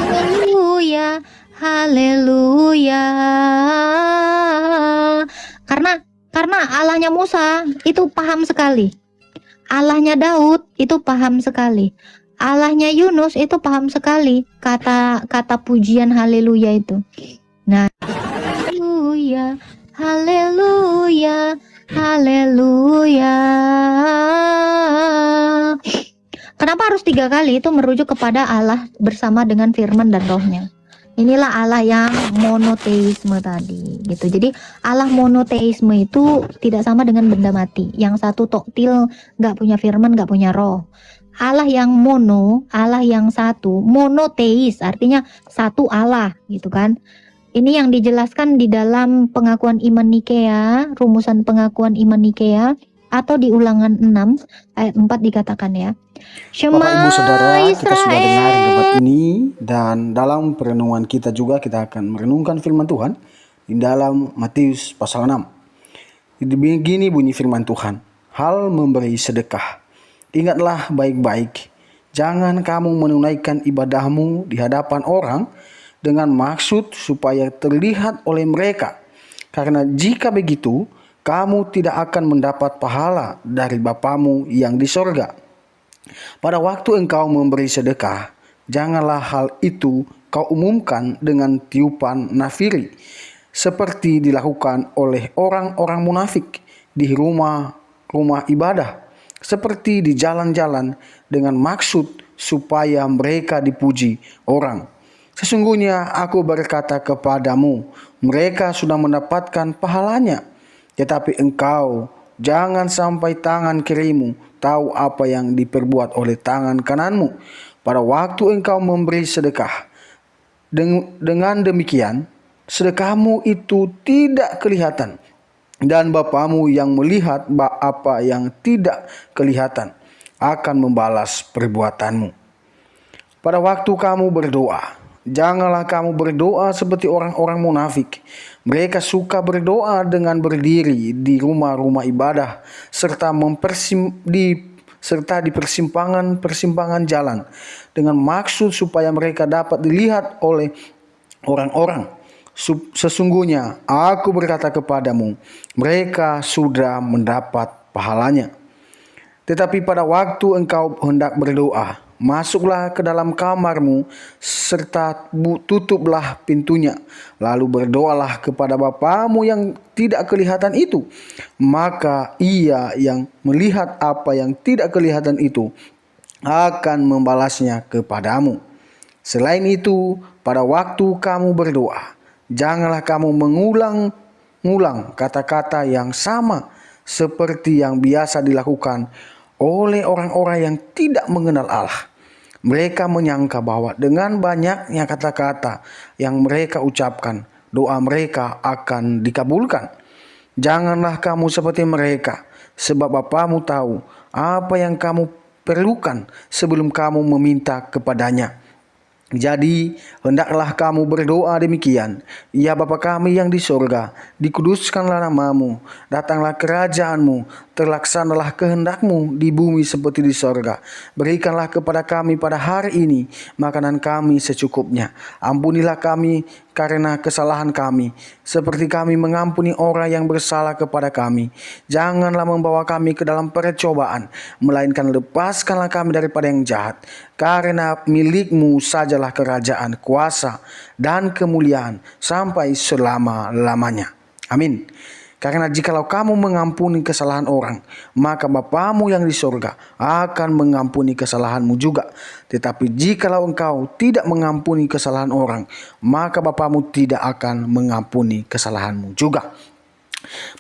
Haleluya, haleluya. Karena Allahnya Musa itu paham sekali. Allahnya Daud itu paham sekali. Allahnya Yunus itu paham sekali kata pujian haleluya itu. Nah, haleluya, haleluya, haleluya. Kenapa harus 3 kali? Itu merujuk kepada Allah bersama dengan firman dan rohnya. Inilah Allah yang monoteisme tadi gitu. Jadi Allah monoteisme itu tidak sama dengan benda mati. Yang satu toktil, gak punya firman, gak punya roh. Allah yang mono, Allah yang satu, monoteis artinya satu Allah gitu kan. Ini yang dijelaskan di dalam pengakuan iman Nikea, rumusan pengakuan iman Nikea, atau di Ulangan 6 ayat 4 dikatakan ya. Shema Bapak Ibu Saudara, kita sudah dengar Israel. debat ini, dan dalam perenungan kita juga kita akan merenungkan firman Tuhan di dalam Matius pasal 6. Begini bunyi firman Tuhan, hal memberi sedekah. Ingatlah baik-baik, jangan kamu menunaikan ibadahmu di hadapan orang dengan maksud supaya terlihat oleh mereka. Karena jika begitu, kamu tidak akan mendapat pahala dari Bapamu yang di sorga. Pada waktu engkau memberi sedekah, janganlah hal itu kau umumkan dengan tiupan nafiri, seperti dilakukan oleh orang-orang munafik di rumah-rumah ibadah, seperti di jalan-jalan dengan maksud supaya mereka dipuji orang. Sesungguhnya aku berkata kepadamu, mereka sudah mendapatkan pahalanya. Tetapi engkau jangan sampai tangan kirimu tahu apa yang diperbuat oleh tangan kananmu pada waktu engkau memberi sedekah. Dengan demikian, sedekahmu itu tidak kelihatan, dan Bapamu yang melihat apa yang tidak kelihatan akan membalas perbuatanmu. Pada waktu kamu berdoa, janganlah kamu berdoa seperti orang-orang munafik. Mereka suka berdoa dengan berdiri di rumah-rumah ibadah serta di persimpangan-persimpangan jalan dengan maksud supaya mereka dapat dilihat oleh orang-orang. Sesungguhnya aku berkata kepadamu, mereka sudah mendapat pahalanya. Tetapi pada waktu engkau hendak berdoa, masuklah ke dalam kamarmu serta tutuplah pintunya. Lalu berdoalah kepada Bapamu yang tidak kelihatan itu. Maka Ia yang melihat apa yang tidak kelihatan itu akan membalasnya kepadamu. Selain itu, pada waktu kamu berdoa, janganlah kamu mengulang mengulang kata-kata yang sama seperti yang biasa dilakukan oleh orang-orang yang tidak mengenal Allah. Mereka menyangka bahwa dengan banyaknya kata-kata yang mereka ucapkan, doa mereka akan dikabulkan. Janganlah kamu seperti mereka, sebab Bapamu tahu apa yang kamu perlukan sebelum kamu meminta kepadanya. Jadi, hendaklah kamu berdoa demikian. Ya Bapa kami yang di surga, dikuduskanlah namamu, datanglah kerajaanmu, terlaksanalah kehendakmu di bumi seperti di surga. Berikanlah kepada kami pada hari ini makanan kami secukupnya. Ampunilah kami karena kesalahan kami, seperti kami mengampuni orang yang bersalah kepada kami. Janganlah membawa kami ke dalam percobaan, melainkan lepaskanlah kami daripada yang jahat. Karena milik-Mu sajalah kerajaan, kuasa, dan kemuliaan sampai selama-lamanya. Amin. Karena jikalau kamu mengampuni kesalahan orang, maka Bapamu yang di surga akan mengampuni kesalahanmu juga. Tetapi jikalau engkau tidak mengampuni kesalahan orang, maka Bapamu tidak akan mengampuni kesalahanmu juga.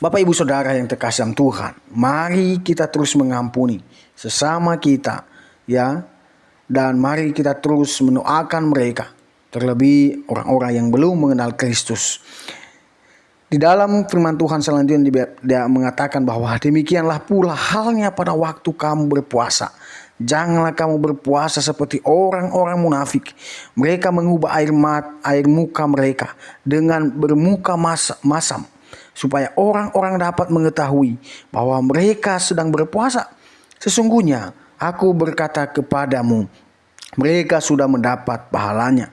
Bapak Ibu Saudara yang terkasih dalam Tuhan, mari kita terus mengampuni sesama kita, ya. Dan mari kita terus mendoakan mereka, terlebih orang-orang yang belum mengenal Kristus. Di dalam firman Tuhan selanjutnya dia mengatakan bahwa demikianlah pula halnya pada waktu kamu berpuasa. Janganlah kamu berpuasa seperti orang-orang munafik. Mereka mengubah air muka mereka dengan bermuka masam, supaya orang-orang dapat mengetahui bahwa mereka sedang berpuasa. Sesungguhnya aku berkata kepadamu, mereka sudah mendapat pahalanya.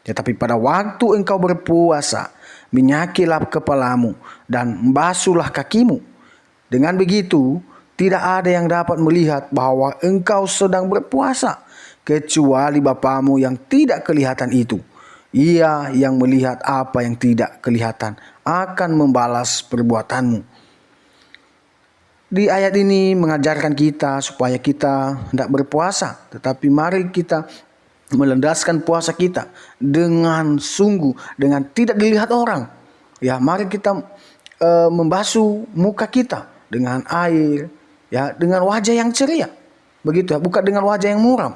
Tetapi pada waktu engkau berpuasa, minyakilah kepalamu dan basuhlah kakimu. Dengan begitu, tidak ada yang dapat melihat bahwa engkau sedang berpuasa, kecuali Bapamu yang tidak kelihatan itu. Ia yang melihat apa yang tidak kelihatan akan membalas perbuatanmu. Di ayat ini mengajarkan kita supaya kita tidak berpuasa, tetapi mari kita melandaskan puasa kita dengan sungguh, dengan tidak dilihat orang. Ya, mari kita membasuh muka kita dengan air, ya, dengan wajah yang ceria, begitu ya, bukan dengan wajah yang muram.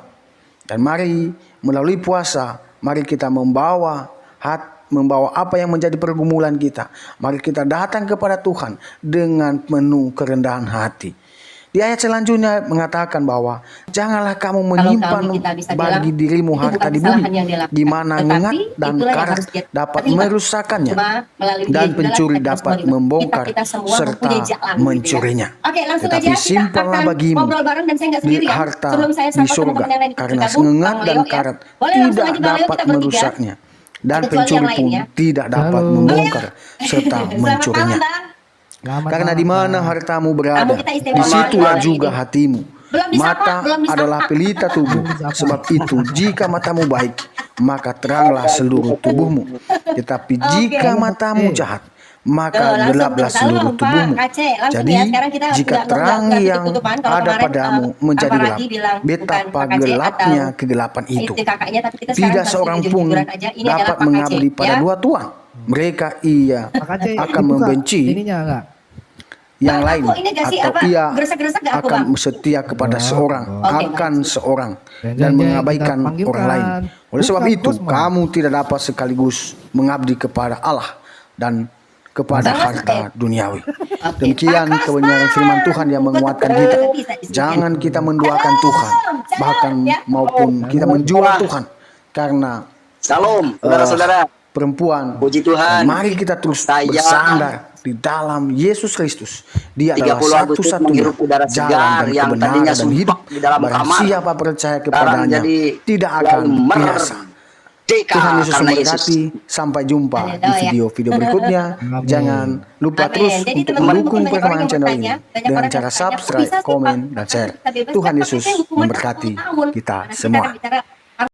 Dan mari melalui puasa, mari kita membawa apa yang menjadi pergumulan kita. Mari kita datang kepada Tuhan dengan penuh kerendahan hati. Di ayat selanjutnya mengatakan bahwa janganlah kamu menyimpan bagi dirimu harta di bumi, di mana ngengat dan karat dapat merusakkannya, dan pencuri dapat membongkar serta mencurinya. Tetapi simpanlah bagimu di harta di surga, karena ngengat dan karat tidak dapat merusaknya, dan pencuri pun tidak dapat membongkar serta mencurinya. Karena di mana hartamu berada, disitulah juga hatimu. Mata adalah pelita tubuh. Sebab itu, jika matamu baik, maka teranglah seluruh tubuhmu. Tetapi jika matamu jahat, maka gelaplah seluruh tubuhmu. Jadi, jika terang yang ada padamu menjadi gelap, betapa gelapnya kegelapan itu. Tidak seorang pun dapat mengabdi pada dua tuan. Mereka akan membenci yang lain, atau ia akan setia kepada seorang dan mengabaikan orang lain. Oleh sebab itu, kamu tidak dapat sekaligus mengabdi kepada Allah dan kepada harta duniawi. Demikian kebenaran firman Tuhan yang menguatkan kita. Jangan kita menduakan Tuhan, bahkan maupun kita menjual Tuhan karena Salam, saudara-saudara. Perempuan. Puji Tuhan. Mari kita terus bersandar di dalam Yesus Kristus. Dia adalah satu-satunya jalan dan kebenaran dan hidup. Barang siapa percaya kepadanya tidak akan binasa. Tuhan Yesus memberkati. Sampai jumpa di video-video berikutnya. Jangan lupa terus untuk mendukung perkembangan channel ini dengan cara subscribe, komen, dan share. Tuhan Yesus memberkati kita semua.